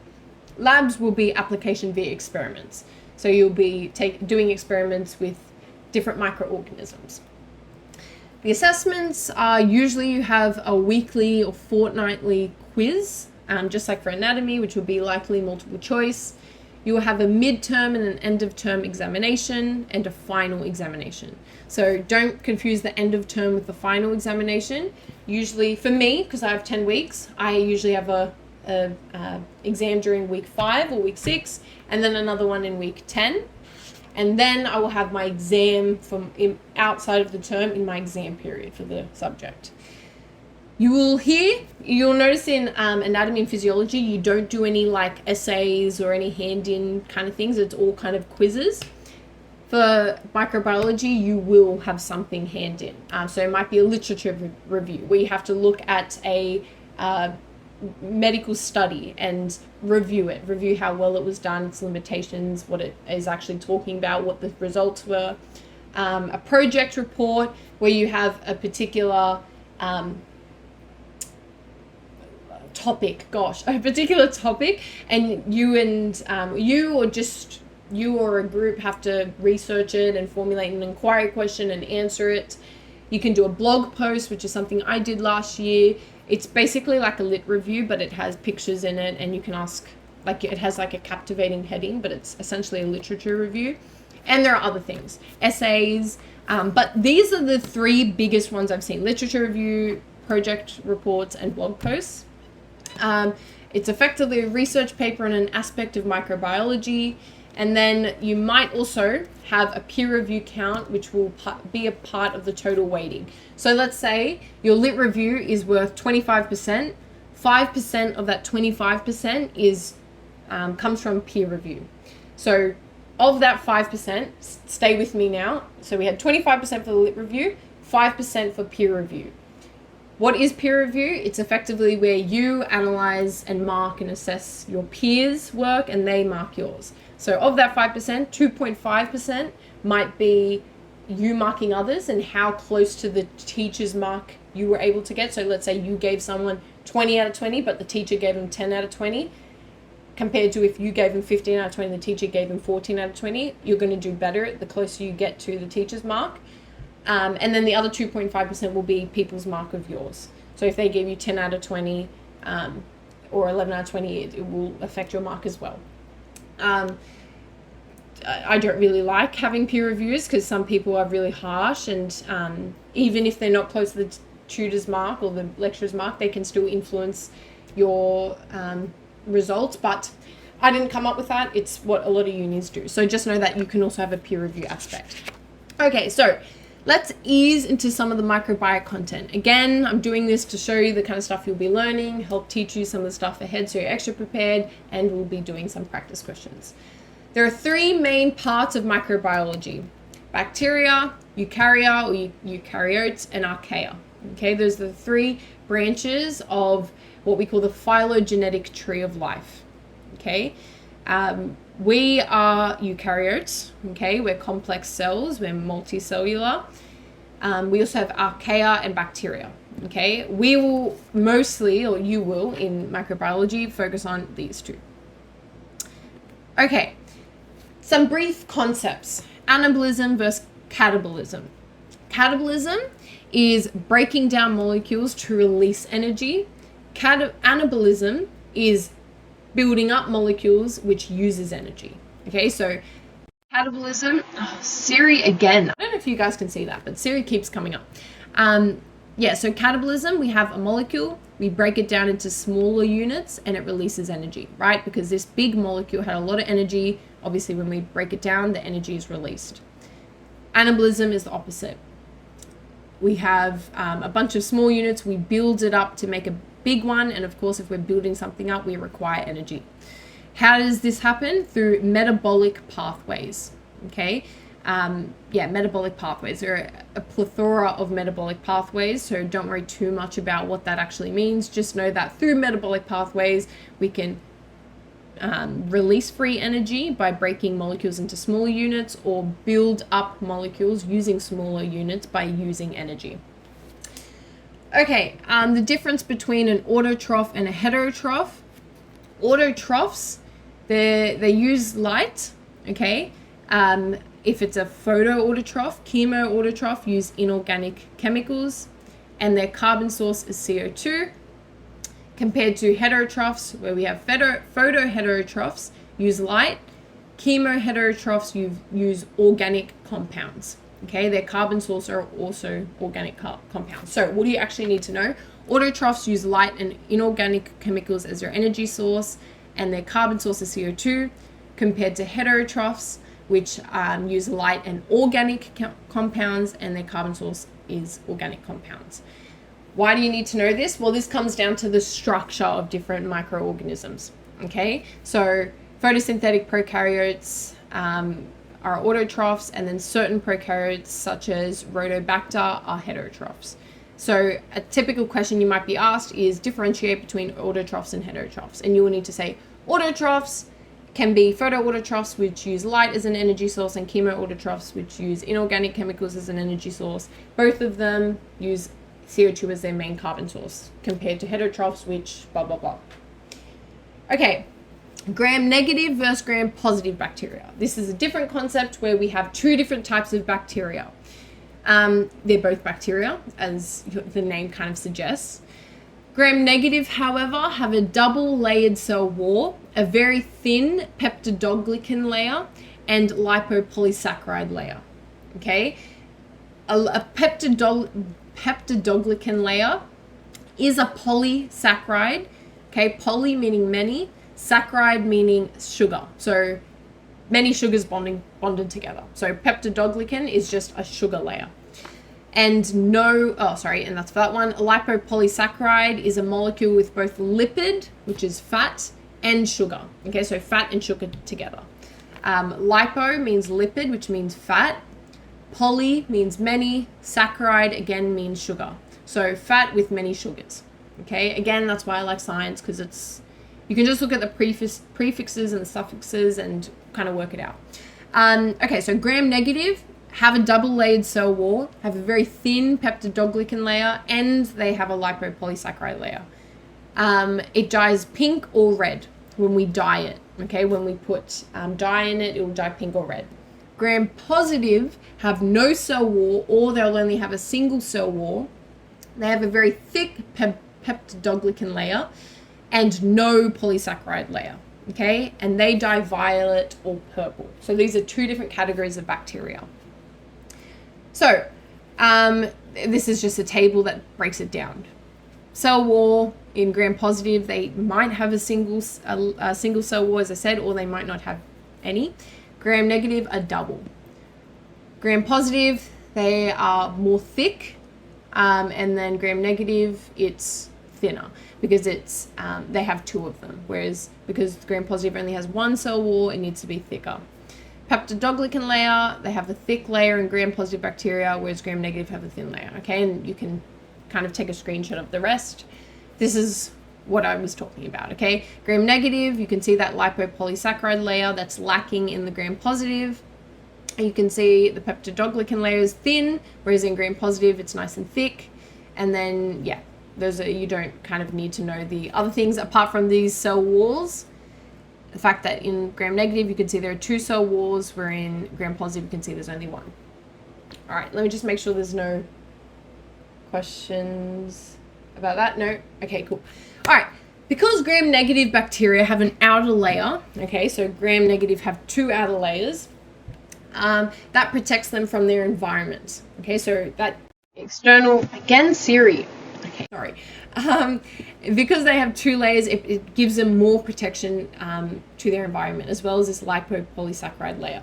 Labs will be application via experiments. So you'll be doing experiments with different microorganisms. The assessments are usually you have a weekly or fortnightly quiz, just like for anatomy, which will be likely multiple choice. You will have a midterm and an end of term examination and a final examination. So don't confuse the end of term with the final examination. Usually for me, because I have 10 weeks, I usually have a exam during week 5 or week 6, and then another one in week 10. And then I will have my exam from outside of the term in my exam period for the subject. You'll notice in anatomy and physiology, you don't do any like essays or any hand-in kind of things. It's all kind of quizzes. For microbiology, you will have something hand-in. So it might be a literature review where you have to look at a medical study and review how well it was done, its limitations, what it is actually talking about, what the results were. A project report where you have a particular topic, and you or a group have to research it and formulate an inquiry question and answer it. You can do a blog post, which is something I did last year. It's basically like a lit review, but it has pictures in it, and you can ask, like, it has like a captivating heading, but it's essentially a literature review. And there are other things, essays, but these are the 3 biggest ones I've seen: literature review, project reports, and blog posts. It's effectively a research paper on an aspect of microbiology. And then you might also have a peer review count, which will be a part of the total weighting. So let's say your lit review is worth 25%. 5% of that 25% is comes from peer review. So of that 5%, stay with me now. So we had 25% for the lit review, 5% for peer review. What is peer review? It's effectively where you analyze and mark and assess your peers' work and they mark yours. So of that 5%, 2.5% might be you marking others and how close to the teacher's mark you were able to get. So let's say you gave someone 20 out of 20, but the teacher gave them 10 out of 20, compared to if you gave them 15 out of 20 and the teacher gave them 14 out of 20, you're going to do better the closer you get to the teacher's mark. And then the other 2.5% will be people's mark of yours. So if they give you 10 out of 20 or 11 out of 20, it will affect your mark as well. I don't really like having peer reviews because some people are really harsh, and even if they're not close to the tutor's mark or the lecturer's mark, they can still influence your results. But I didn't come up with that. It's what a lot of unis do. So just know that you can also have a peer review aspect. Okay, so let's ease into some of the microbiome content. Again, I'm doing this to show you the kind of stuff you'll be learning, help teach you some of the stuff ahead so you're extra prepared, and we'll be doing some practice questions. There are 3 main parts of microbiology: bacteria, eukarya or eukaryotes, and archaea. Okay, those are the 3 branches of what we call the phylogenetic tree of life. Okay, we are eukaryotes. Okay, we're complex cells, we're multicellular. We also have archaea and bacteria. Okay, we will mostly, or you will in microbiology, focus on these 2. Okay, some brief concepts: anabolism versus catabolism. Catabolism is breaking down molecules to release energy. Anabolism is building up molecules, which uses energy. Okay, so catabolism, Siri again. I don't know if you guys can see that, but Siri keeps coming up. So catabolism, we have a molecule, we break it down into smaller units and it releases energy, right? Because this big molecule had a lot of energy. Obviously, when we break it down, the energy is released. Anabolism is the opposite. we have a bunch of small units, we build it up to make a big one, and of course, if we're building something up, we require energy. How does this happen? Through metabolic pathways, okay? Metabolic pathways. There are a plethora of metabolic pathways, so don't worry too much about what that actually means. Just know that through metabolic pathways, we can release free energy by breaking molecules into smaller units, or build up molecules using smaller units by using energy. Okay, the difference between an autotroph and a heterotroph. Autotrophs, they use light, okay? If it's a photoautotroph, chemoautotroph use inorganic chemicals, and their carbon source is CO2, compared to heterotrophs, where we have photoheterotrophs use light, chemoheterotrophs use organic compounds. Okay, their carbon source are also organic compounds. So what do you actually need to know? Autotrophs use light and inorganic chemicals as their energy source, and their carbon source is CO2, compared to heterotrophs, which use light and organic compounds, and their carbon source is organic compounds. Why do you need to know this? Well, this comes down to the structure of different microorganisms. Okay, so photosynthetic prokaryotes are autotrophs, and then certain prokaryotes such as Rhodobacter are heterotrophs. So a typical question you might be asked is differentiate between autotrophs and heterotrophs, and you will need to say autotrophs can be photoautotrophs, which use light as an energy source, and chemoautotrophs, which use inorganic chemicals as an energy source. Both of them use CO2 as their main carbon source, compared to heterotrophs, which blah, blah, blah. Okay, gram-negative versus gram-positive bacteria. This is a different concept where we have two different types of bacteria. They're both bacteria, as the name kind of suggests. Gram-negative, however, have a double-layered cell wall, a very thin peptidoglycan layer, and lipopolysaccharide layer. Okay, a peptidoglycan layer is a polysaccharide. Okay, poly meaning many, saccharide meaning sugar. So many sugars bonded together. So peptidoglycan is just a sugar layer. And that's for that one. A lipopolysaccharide is a molecule with both lipid, which is fat, and sugar. Okay, so fat and sugar together. Lipo means lipid, which means fat. Poly means many. Saccharide, again, means sugar. So fat with many sugars. Okay, again, that's why I like science, because you can just look at the prefixes and the suffixes and kind of work it out. Okay, so gram-negative have a double-layered cell wall, have a very thin peptidoglycan layer, and they have a lipopolysaccharide layer. It dyes pink or red when we dye it. Okay, when we put dye in it, it will dye pink or red. Gram-positive have no cell wall, or they'll only have a single cell wall. They have a very thick peptidoglycan layer and no polysaccharide layer. Okay, and they dye violet or purple. So these are two different categories of bacteria. So this is just a table that breaks it down. Cell wall in gram-positive, they might have a single cell wall, as I said, or they might not have any. Gram-negative are double. Gram-positive, they are more thick, and then gram-negative, it's thinner, because they have two of them, whereas because gram-positive only has one cell wall, it needs to be thicker. Peptidoglycan layer, they have a thick layer in gram-positive bacteria, whereas gram-negative have a thin layer. Okay, and you can kind of take a screenshot of the rest. This is what I was talking about. Okay, gram-negative, you can see that lipopolysaccharide layer that's lacking in the gram-positive. You can see the peptidoglycan layer is thin, whereas in gram-positive it's nice and thick. And then you don't kind of need to know the other things apart from these cell walls. The fact that in gram-negative you can see there are two cell walls, where in gram-positive you can see there's only one. All right, let me just make sure there's no questions about that. No? Okay, cool. All right, because gram-negative bacteria have an outer layer, okay, so gram-negative have two outer layers, that protects them from their environment. Okay, so that external, again, Siri. Okay, sorry. Because they have two layers, it gives them more protection to their environment, as well as this lipopolysaccharide layer.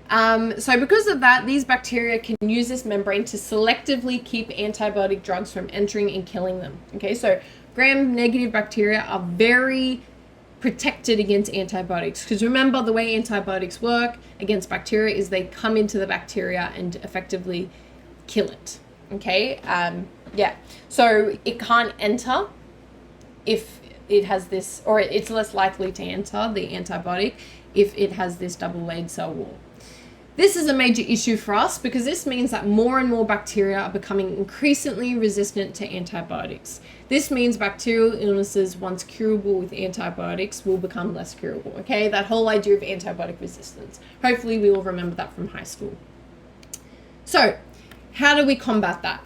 So because of that, these bacteria can use this membrane to selectively keep antibiotic drugs from entering and killing them. Okay, so gram-negative bacteria are very protected against antibiotics, because remember, the way antibiotics work against bacteria is they come into the bacteria and effectively kill it. Okay, so it can't enter if it has this, or it's less likely to enter the antibiotic if it has this double-layered cell wall. This is a major issue for us because this means that more and more bacteria are becoming increasingly resistant to antibiotics. This means bacterial illnesses, once curable with antibiotics, will become less curable. Okay, that whole idea of antibiotic resistance. Hopefully we all remember that from high school. So, how do we combat that?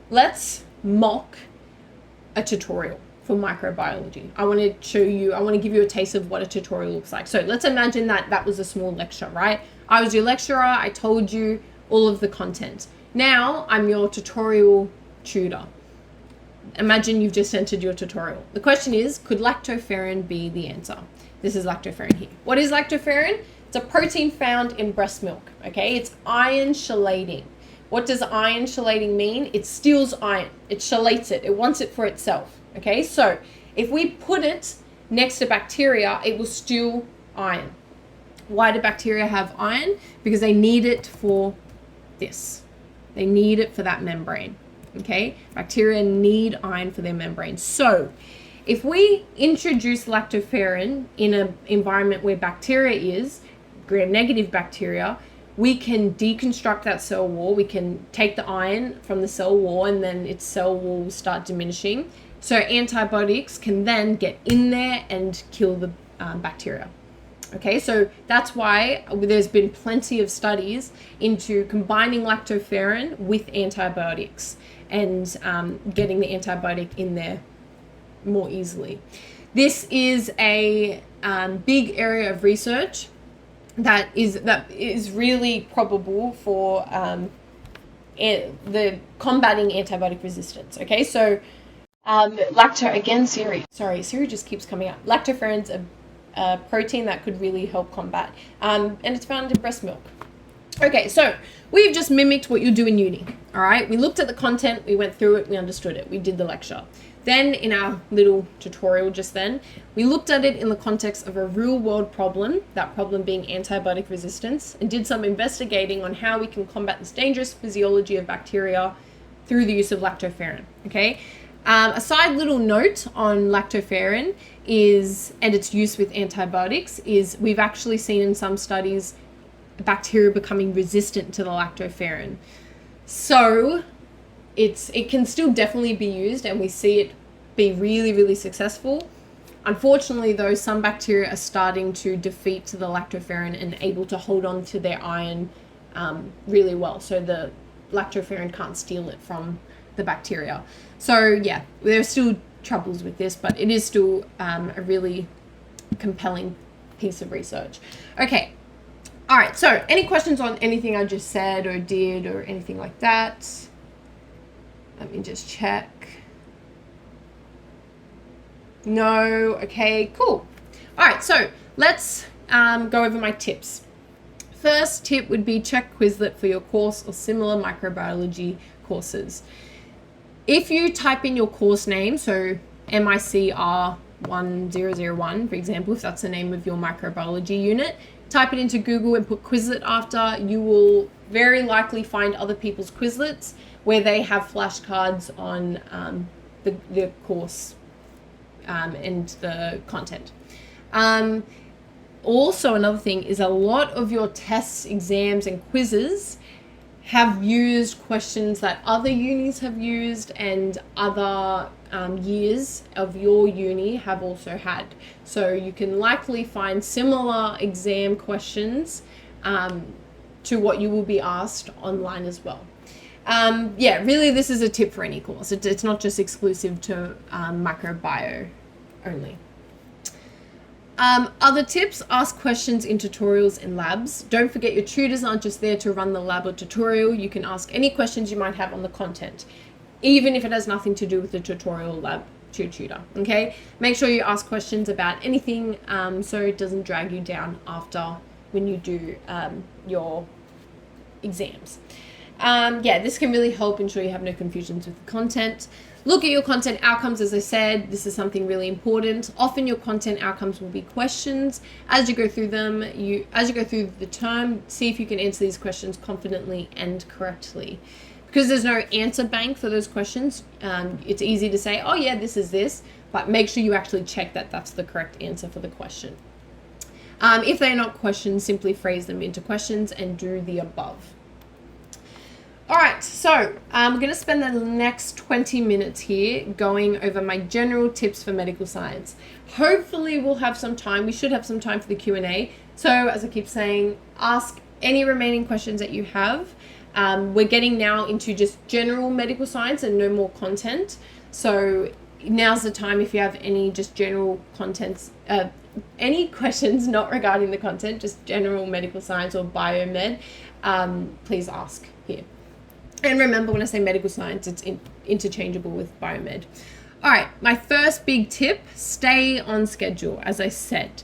Let's mock a tutorial for microbiology. I want to give you a taste of what a tutorial looks like. So let's imagine that was a small lecture, right? I was your lecturer, I told you all of the content. Now I'm your tutorial tutor. Imagine you've just entered your tutorial. The question is, could lactoferrin be the answer? This is lactoferrin here. What is lactoferrin? It's a protein found in breast milk, okay? It's iron chelating. What does iron chelating mean? It steals iron, it chelates it, it wants it for itself, okay? So if we put it next to bacteria, it will steal iron. Why do bacteria have iron? Because they need it for this. They need it for that membrane, okay? Bacteria need iron for their membrane. So if we introduce lactoferrin in an environment where bacteria is, gram-negative bacteria, we can deconstruct that cell wall. We can take the iron from the cell wall and then its cell wall will start diminishing. So antibiotics can then get in there and kill the bacteria. Okay, so that's why there's been plenty of studies into combining lactoferrin with antibiotics and getting the antibiotic in there more easily. This is a big area of research that is really probable for the combating antibiotic resistance. Okay, so Siri just keeps coming up. Lactoferin's a protein that could really help combat, and it's found in breast milk. Okay, so we've just mimicked what you do in uni. All right, we looked at the content, we went through it, we understood it, we did the lecture. Then in our little tutorial just then, we looked at it in the context of a real world problem, that problem being antibiotic resistance, and did some investigating on how we can combat this dangerous physiology of bacteria through the use of lactoferrin, okay? A side little note on lactoferrin and its use with antibiotics is we've actually seen in some studies bacteria becoming resistant to the lactoferrin. So it can still definitely be used and we see it be really, really successful. Unfortunately though, some bacteria are starting to defeat the lactoferrin and able to hold on to their iron really well. So the lactoferrin can't steal it from the bacteria. So yeah, there's still troubles with this, but it is still a really compelling piece of research. Okay, all right, so any questions on anything I just said or did or anything like that? Let me just check. No, okay, cool. All right, so let's go over my tips. First tip would be check Quizlet for your course or similar microbiology courses. If you type in your course name, so MICR 1001, for example, if that's the name of your microbiology unit, type it into Google and put Quizlet after, you will very likely find other people's Quizlets where they have flashcards on the course and the content. Also, another thing is a lot of your tests, exams, and quizzes have used questions that other unis have used and other years of your uni have also had. So you can likely find similar exam questions to what you will be asked online as well. Yeah, really this is a tip for any course. It's not just exclusive to microbio only. Other tips, ask questions in tutorials and labs. Don't forget your tutors aren't just there to run the lab or tutorial. You can ask any questions you might have on the content, even if it has nothing to do with the tutorial lab to your tutor, okay? Make sure you ask questions about anything so it doesn't drag you down after when you do your exams. This can really help ensure you have no confusions with the content. Look at your content outcomes. As I said, this is something really important. Often your content outcomes will be questions. As you go through them, as you go through the term, see if you can answer these questions confidently and correctly. Because there's no answer bank for those questions, it's easy to say, oh yeah, this is this, but make sure you actually check that that's the correct answer for the question. If they're not questions, simply phrase them into questions and do the above. All right, so I'm going to spend the next 20 minutes here going over my general tips for medical science. Hopefully we'll have some time. We should have some time for the Q&A. So as I keep saying, ask any remaining questions that you have. We're getting now into just general medical science and no more content. So now's the time if you have any just general contents, any questions not regarding the content, just general medical science or biomed, please ask here. And remember, when I say medical science, it's interchangeable with biomed. All right, my first big tip, stay on schedule, as I said.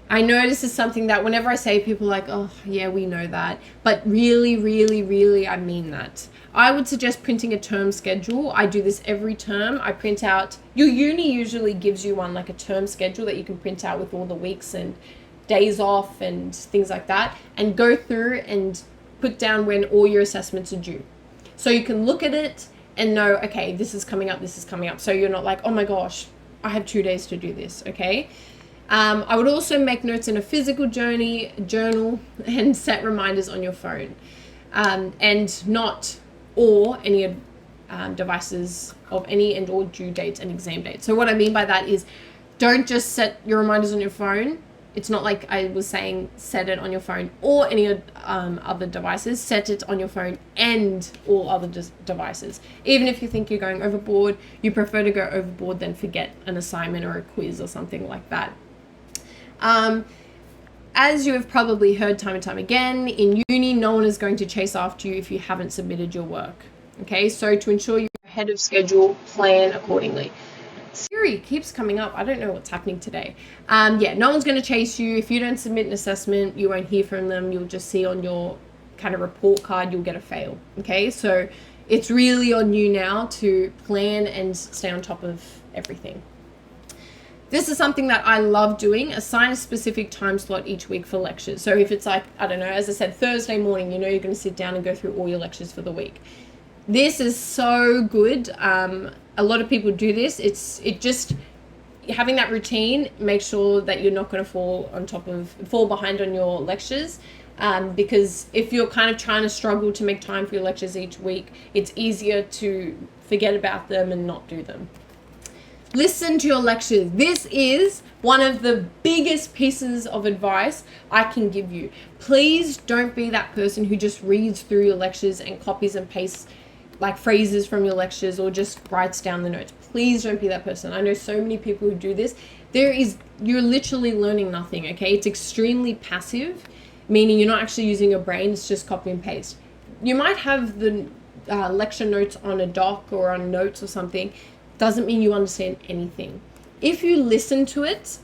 I know this is something that whenever I say, people are like, oh, yeah, we know that. But really, really, really, I mean that. I would suggest printing a term schedule. I do this every term. I print out, your uni usually gives you one, like a term schedule that you can print out with all the weeks and days off and things like that, and go through and put down when all your assessments are due. So you can look at it and know, okay, this is coming up, this is coming up. So you're not like, oh my gosh, I have 2 days to do this, okay? I would also make notes in a physical journal and set reminders on your phone. And not or any devices of any and all due dates and exam dates. So what I mean by that is, don't just set your reminders on your phone. It's not like I was saying set it on your phone or any other devices. Set it on your phone and all other devices. Even if you think you're going overboard, you prefer to go overboard than forget an assignment or a quiz or something like that. As you have probably heard time and time again, in uni, no one is going to chase after you if you haven't submitted your work. Okay, so to ensure you're ahead of schedule, plan accordingly. Siri keeps coming up. I don't know what's happening today. No one's going to chase you. If you don't submit an assessment, you won't hear from them. You'll just see on your kind of report card, you'll get a fail. Okay, so it's really on you now to plan and stay on top of everything. This is something that I love doing. Assign a specific time slot each week for lectures. So if it's like, I don't know, as I said, Thursday morning, you know you're going to sit down and go through all your lectures for the week. This is so good. A lot of people do this. It just having that routine makes sure that you're not going to fall behind on your lectures. Because if you're kind of trying to struggle to make time for your lectures each week, it's easier to forget about them and not do them. Listen to your lectures. This is one of the biggest pieces of advice I can give you. Please don't be that person who just reads through your lectures and copies and pastes like phrases from your lectures or just writes down the notes. Please don't be that person. I know so many people who do this. You're literally learning nothing, okay? It's extremely passive, meaning you're not actually using your brain. It's just copy and paste. You might have the lecture notes on a doc or on notes or something. Doesn't mean you understand anything. If you listen to it,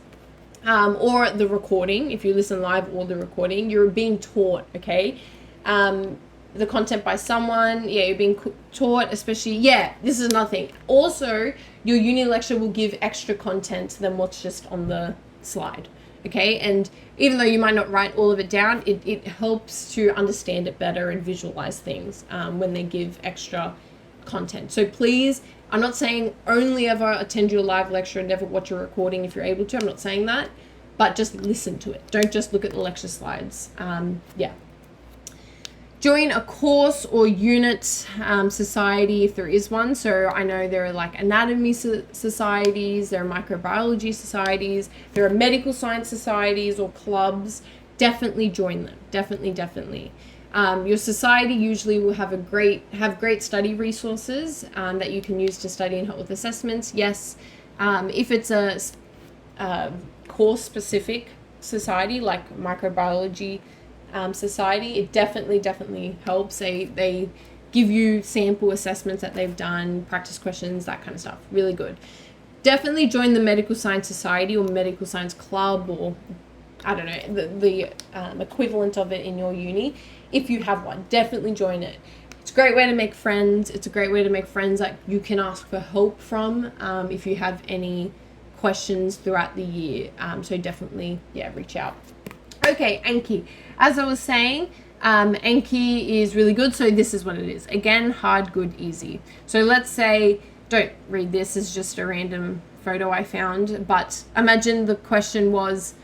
or the recording, if you listen live or the recording, you're being taught, okay? The content by someone, you're being taught, especially, this is nothing. Also, your uni lecture will give extra content than what's just on the slide, okay? And even though you might not write all of it down, it helps to understand it better and visualize things when they give extra content. So please, I'm not saying only ever attend your live lecture and never watch your recording if you're able to. I'm not saying that, but just listen to it. Don't just look at the lecture slides. Join a course or unit society if there is one. So I know there are like anatomy societies, there are microbiology societies, there are medical science societies or clubs. Definitely join them. Definitely. Your society usually will have great study resources that you can use to study and help with assessments. Yes, if it's a course specific society like microbiology society, it definitely helps. They give you sample assessments that they've done, practice questions, that kind of stuff. Really good. Definitely join the medical science society or medical science club or I don't know, the equivalent of it in your uni. If you have one, definitely join it. It's a great way to make friends. It's a great way to make friends that you can ask for help from if you have any questions throughout the year. So definitely, reach out. Okay, Anki. As I was saying, Anki is really good. So this is what it is. Again, hard, good, easy. So let's say, don't read this, it's just a random photo I found, but imagine the question was,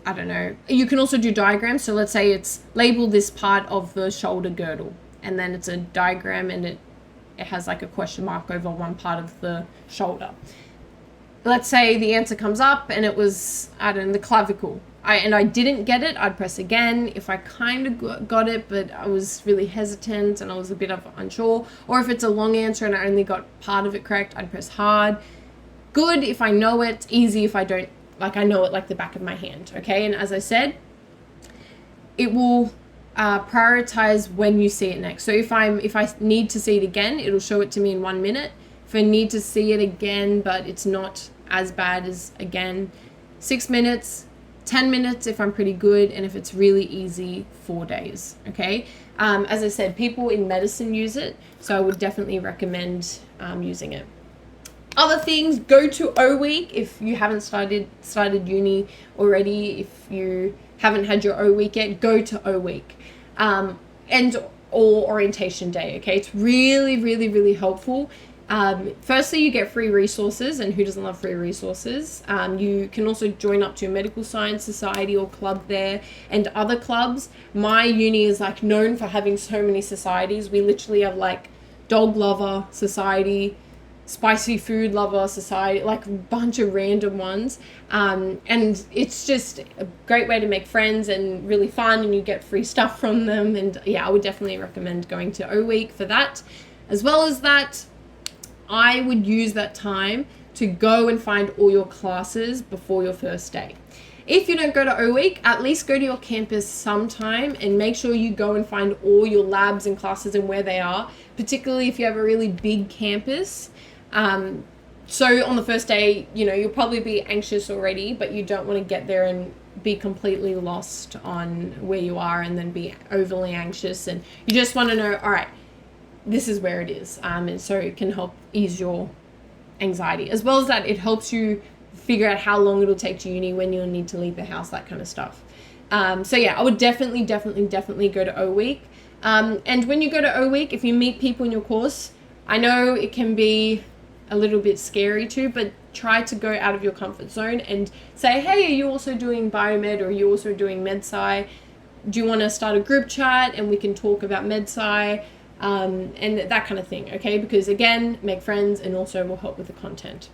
I don't know, you can also do diagrams. So let's say it's label this part of the shoulder girdle, and then it's a diagram and it has like a question mark over one part of the shoulder. Let's say the answer comes up and it was, I don't know, the clavicle. I didn't get it, I'd press again. If I kind of got it, but I was really hesitant and I was a bit unsure. Or if it's a long answer and I only got part of it correct, I'd press hard. Good if I know it, easy if I don't, like I know it like the back of my hand, okay? And as I said, it will prioritize when you see it next. So if I need to see it again, it'll show it to me in 1 minute. If I need to see it again, but it's not as bad as again, 6 minutes, 10 minutes if I'm pretty good, and if it's really easy, 4 days, okay? As I said, people in medicine use it, so I would definitely recommend using it. Other things, go to O Week if you haven't started uni already. If you haven't had your O Week yet, go to O Week. Or orientation day, okay? It's really, really, really helpful. Firstly, you get free resources, and who doesn't love free resources? You can also join up to a medical science society or club there, and other clubs. My uni is like known for having so many societies. We literally have like dog lover society, spicy food lover society, like a bunch of random ones. And it's just a great way to make friends and really fun, and you get free stuff from them. And I would definitely recommend going to O Week for that. As well as that, I would use that time to go and find all your classes before your first day. If you don't go to O Week, at least go to your campus sometime and make sure you go and find all your labs and classes and where they are, particularly if you have a really big campus. So on the first day, you'll probably be anxious already, but you don't want to get there and be completely lost on where you are and then be overly anxious. And you just want to know, all right, this is where it is. And so it can help ease your anxiety. As well as that, it helps you figure out how long it'll take to uni, when you'll need to leave the house, that kind of stuff. I would definitely go to O Week. And when you go to O Week, if you meet people in your course, I know it can be a little bit scary too, but try to go out of your comfort zone and say, hey, are you also doing biomed, or are you also doing med-sci? Do you want to start a group chat and we can talk about med-sci? And that kind of thing, okay? Because again, make friends and also will help with the content.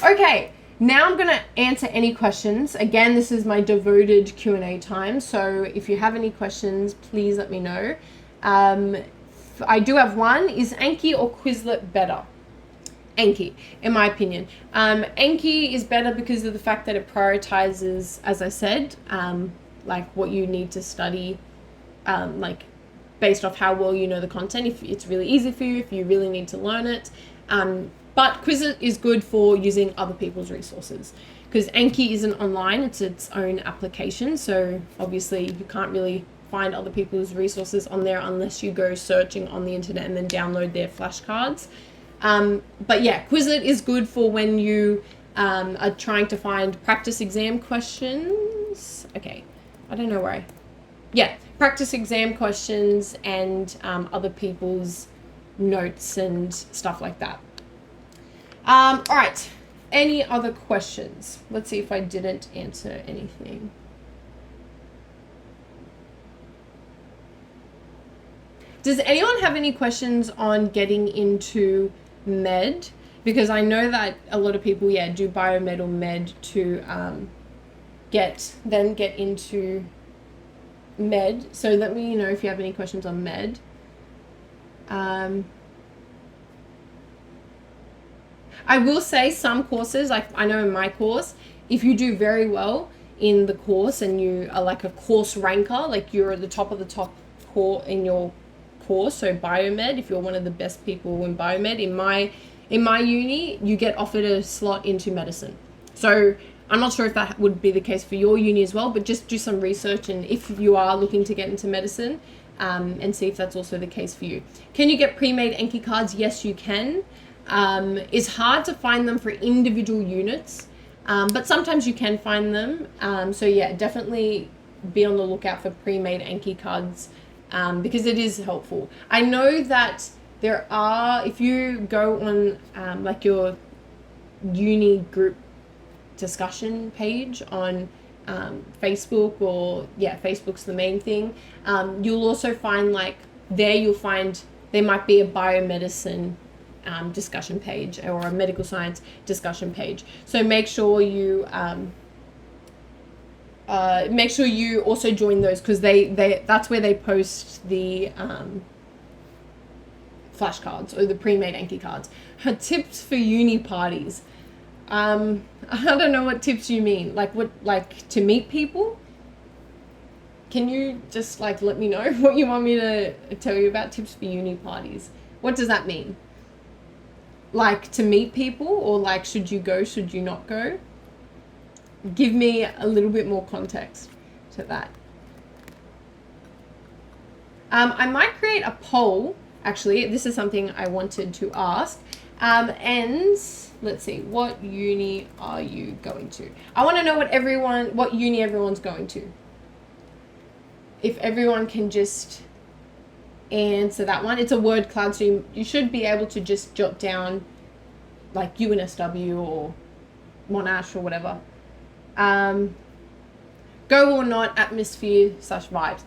Okay, now I'm going to answer any questions. Again, this is my devoted Q&A time, so if you have any questions, please let me know. I do have one. Is Anki or Quizlet better? Anki, in my opinion. Anki is better because of the fact that it prioritizes, as I said, like what you need to study, like based off how well you know the content, if it's really easy for you, if you really need to learn it. But Quizlet is good for using other people's resources, because Anki isn't online, it's its own application, so obviously you can't really find other people's resources on there unless you go searching on the internet and then download their flashcards. But Quizlet is good for when you are trying to find practice exam questions. Okay, I don't know where practice exam questions and other people's notes and stuff like that. All right, any other questions? Let's see if I didn't answer anything. Does anyone have any questions on getting into med? Because I know that a lot of people, do biomed or med to get into med. So let me know if you have any questions on med. I will say some courses, like I know in my course, if you do very well in the course and you are like a course ranker, like you're at the top of the top core in your course, so biomed, if you're one of the best people in biomed, in my uni, you get offered a slot into medicine. So I'm not sure if that would be the case for your uni as well, but just do some research, and if you are looking to get into medicine, and see if that's also the case for you. Can you get pre-made Enki cards? Yes, you can. It's hard to find them for individual units, but sometimes you can find them. So yeah, definitely be on the lookout for pre-made Enki cards, because it is helpful. I know that there are, if you go on like your uni group discussion page on Facebook, or Facebook's the main thing. You'll also find there might be a biomedicine discussion page, or a medical science discussion page. So make sure you also join those, because they that's where they post the flashcards or the pre-made Enki cards. Her tips for uni parties. I don't know what tips you mean. Like to meet people? Can you just let me know what you want me to tell you about tips for uni parties? What does that mean? Like to meet people, or should you go, should you not go? Give me a little bit more context to that. I might create a poll. Actually, this is something I wanted to ask. And let's see, what uni are you going to? I want to know what uni everyone's going to. If everyone can just answer that one. It's a word cloud, so you should be able to just jot down UNSW or Monash or whatever. Go or not, atmosphere/vibes.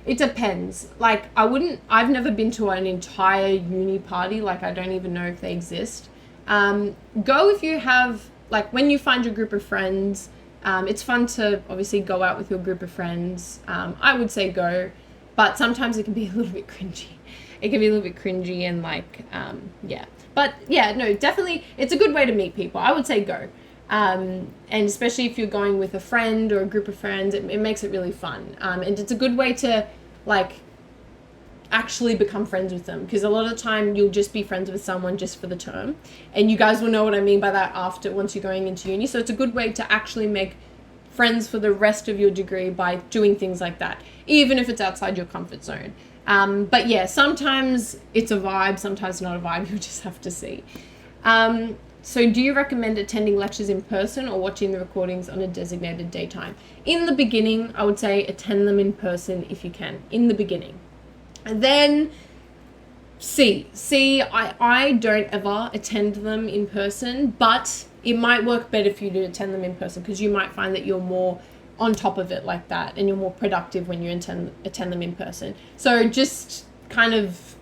It depends. I've never been to an entire uni party. I don't even know if they exist. Go if you have, when you find your group of friends. It's fun to obviously go out with your group of friends. I would say go, but sometimes it can be a little bit cringy. It can be a little bit cringy and yeah. But yeah, no, definitely it's a good way to meet people. I would say go. And especially if you're going with a friend or a group of friends, it makes it really fun. And it's a good way to actually become friends with them, because a lot of the time you'll just be friends with someone just for the term, and you guys will know what I mean by that once you're going into uni. So it's a good way to actually make friends for the rest of your degree by doing things like that, even if it's outside your comfort zone. But yeah, sometimes it's a vibe, sometimes not a vibe. You'll just have to see. So do you recommend attending lectures in person or watching the recordings on a designated daytime? In the beginning, I would say attend them in person if you can, in the beginning. And then I don't ever attend them in person, but it might work better for you to attend them in person, because you might find that you're more on top of it like that, and you're more productive when you attend them in person. So just kind of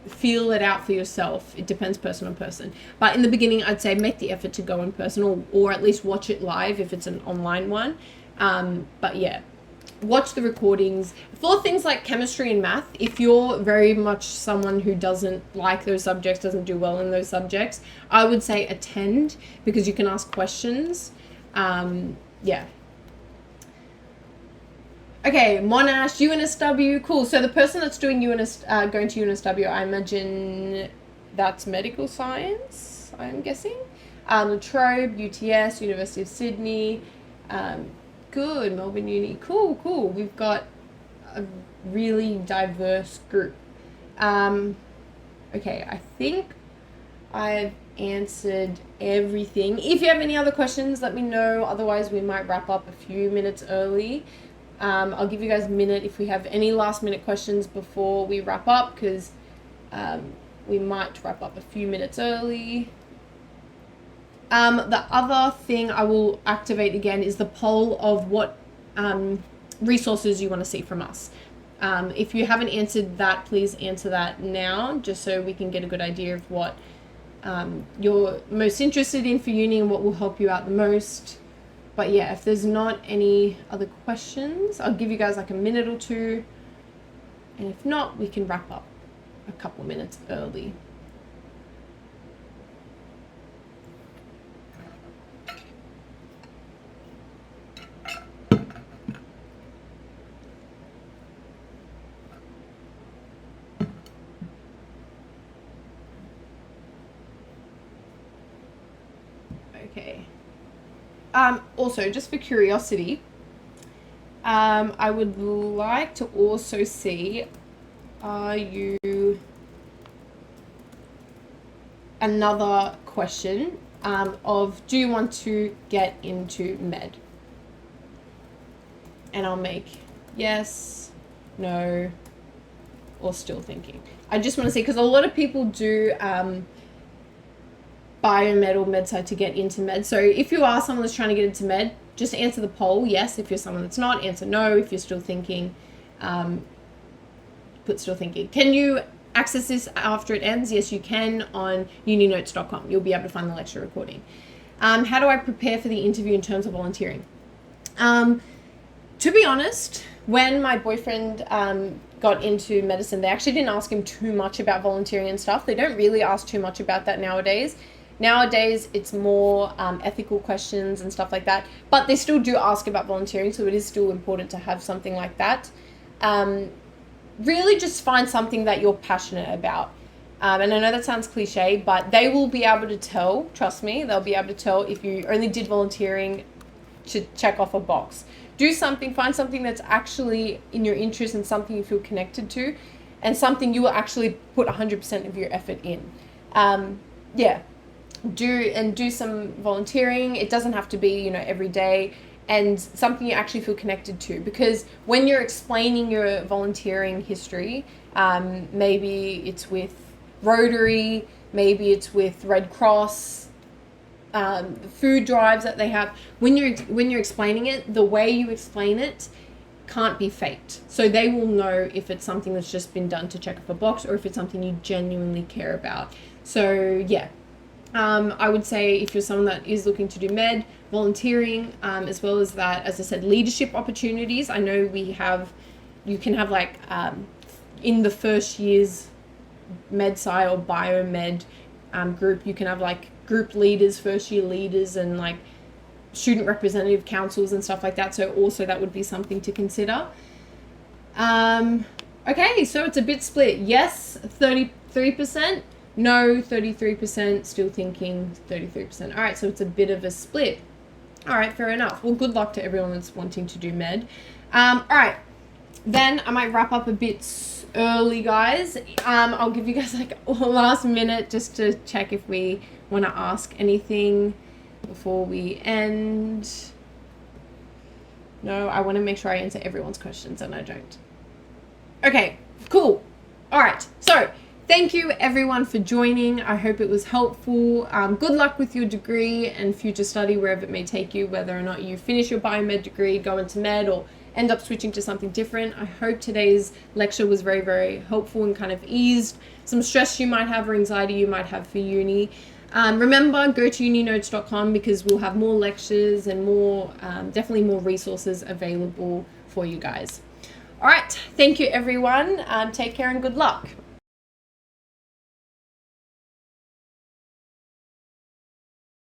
feel it out for yourself. It depends person on person. But in the beginning, I'd say make the effort to go in person, or at least watch it live if it's an online one. But yeah, watch the recordings. For things like chemistry and math, if you're very much someone who doesn't like those subjects, doesn't do well in those subjects, I would say attend, because you can ask questions. Yeah. Okay, Monash, UNSW, cool. So the person that's doing going to UNSW, I imagine that's medical science, I'm guessing. Latrobe, UTS, University of Sydney. Good, Melbourne Uni. Cool. We've got a really diverse group. Okay, I think I've answered everything. If you have any other questions, let me know. Otherwise, we might wrap up a few minutes early. I'll give you guys a minute if we have any last minute questions before we wrap up, because we might wrap up a few minutes early. The other thing I will activate again is the poll of what resources you want to see from us. If you haven't answered that, please answer that now, just so we can get a good idea of what you're most interested in for uni and what will help you out the most. But yeah, if there's not any other questions, I'll give you guys a minute or two. And if not, we can wrap up a couple minutes early. Okay. Also, just for curiosity, I would like to also see, are you, another question of, do you want to get into med? And I'll make yes, no, or still thinking. I just want to see, because a lot of people do biomed or med sci to get into med. So if you are someone that's trying to get into med, just answer the poll yes. If you're someone that's not, answer no. If you're still thinking, put still thinking. Can you access this after it ends? Yes, you can on uninotes.com. You'll be able to find the lecture recording. How do I prepare for the interview in terms of volunteering? To be honest, when my boyfriend got into medicine, they actually didn't ask him too much about volunteering and stuff. They don't really ask too much about that nowadays. Nowadays, it's more ethical questions and stuff like that. But they still do ask about volunteering, so it is still important to have something like that. Really just find something that you're passionate about. And I know that sounds cliche, but they will be able to tell, trust me, they'll be able to tell if you only did volunteering to check off a box. Do something, find something that's actually in your interest and something you feel connected to, and something you will actually put 100% of your effort in. Do some volunteering. It doesn't have to be, every day, and something you actually feel connected to, because when you're explaining your volunteering history, maybe it's with Rotary, maybe it's with Red Cross, food drives that they have. When you're explaining it, the way you explain it can't be faked. So they will know if it's something that's just been done to check off a box or if it's something you genuinely care about. So yeah, I would say if you're someone that is looking to do med, volunteering, as well as that, as I said, leadership opportunities. I know you can have like in the first year's med sci or biomed group, you can have like group leaders, first year leaders, and like student representative councils and stuff like that. So also that would be something to consider. Okay, so it's a bit split. Yes, 33%. No, 33%. Still thinking, 33%. All right, so it's a bit of a split. All right, fair enough. Well, good luck to everyone that's wanting to do med. All right, then I might wrap up a bit early, guys. I'll give you guys like a last minute just to check if we want to ask anything before we end. No, I want to make sure I answer everyone's questions, and I don't. Okay, cool. All right, so thank you everyone for joining. I hope it was helpful. Good luck with your degree and future study, wherever it may take you, whether or not you finish your biomed degree, go into med, or end up switching to something different. I hope today's lecture was very, very helpful and kind of eased some stress you might have or anxiety you might have for uni. Remember, go to uninotes.com because we'll have more lectures and more, definitely more resources available for you guys. All right, thank you everyone. Take care and good luck.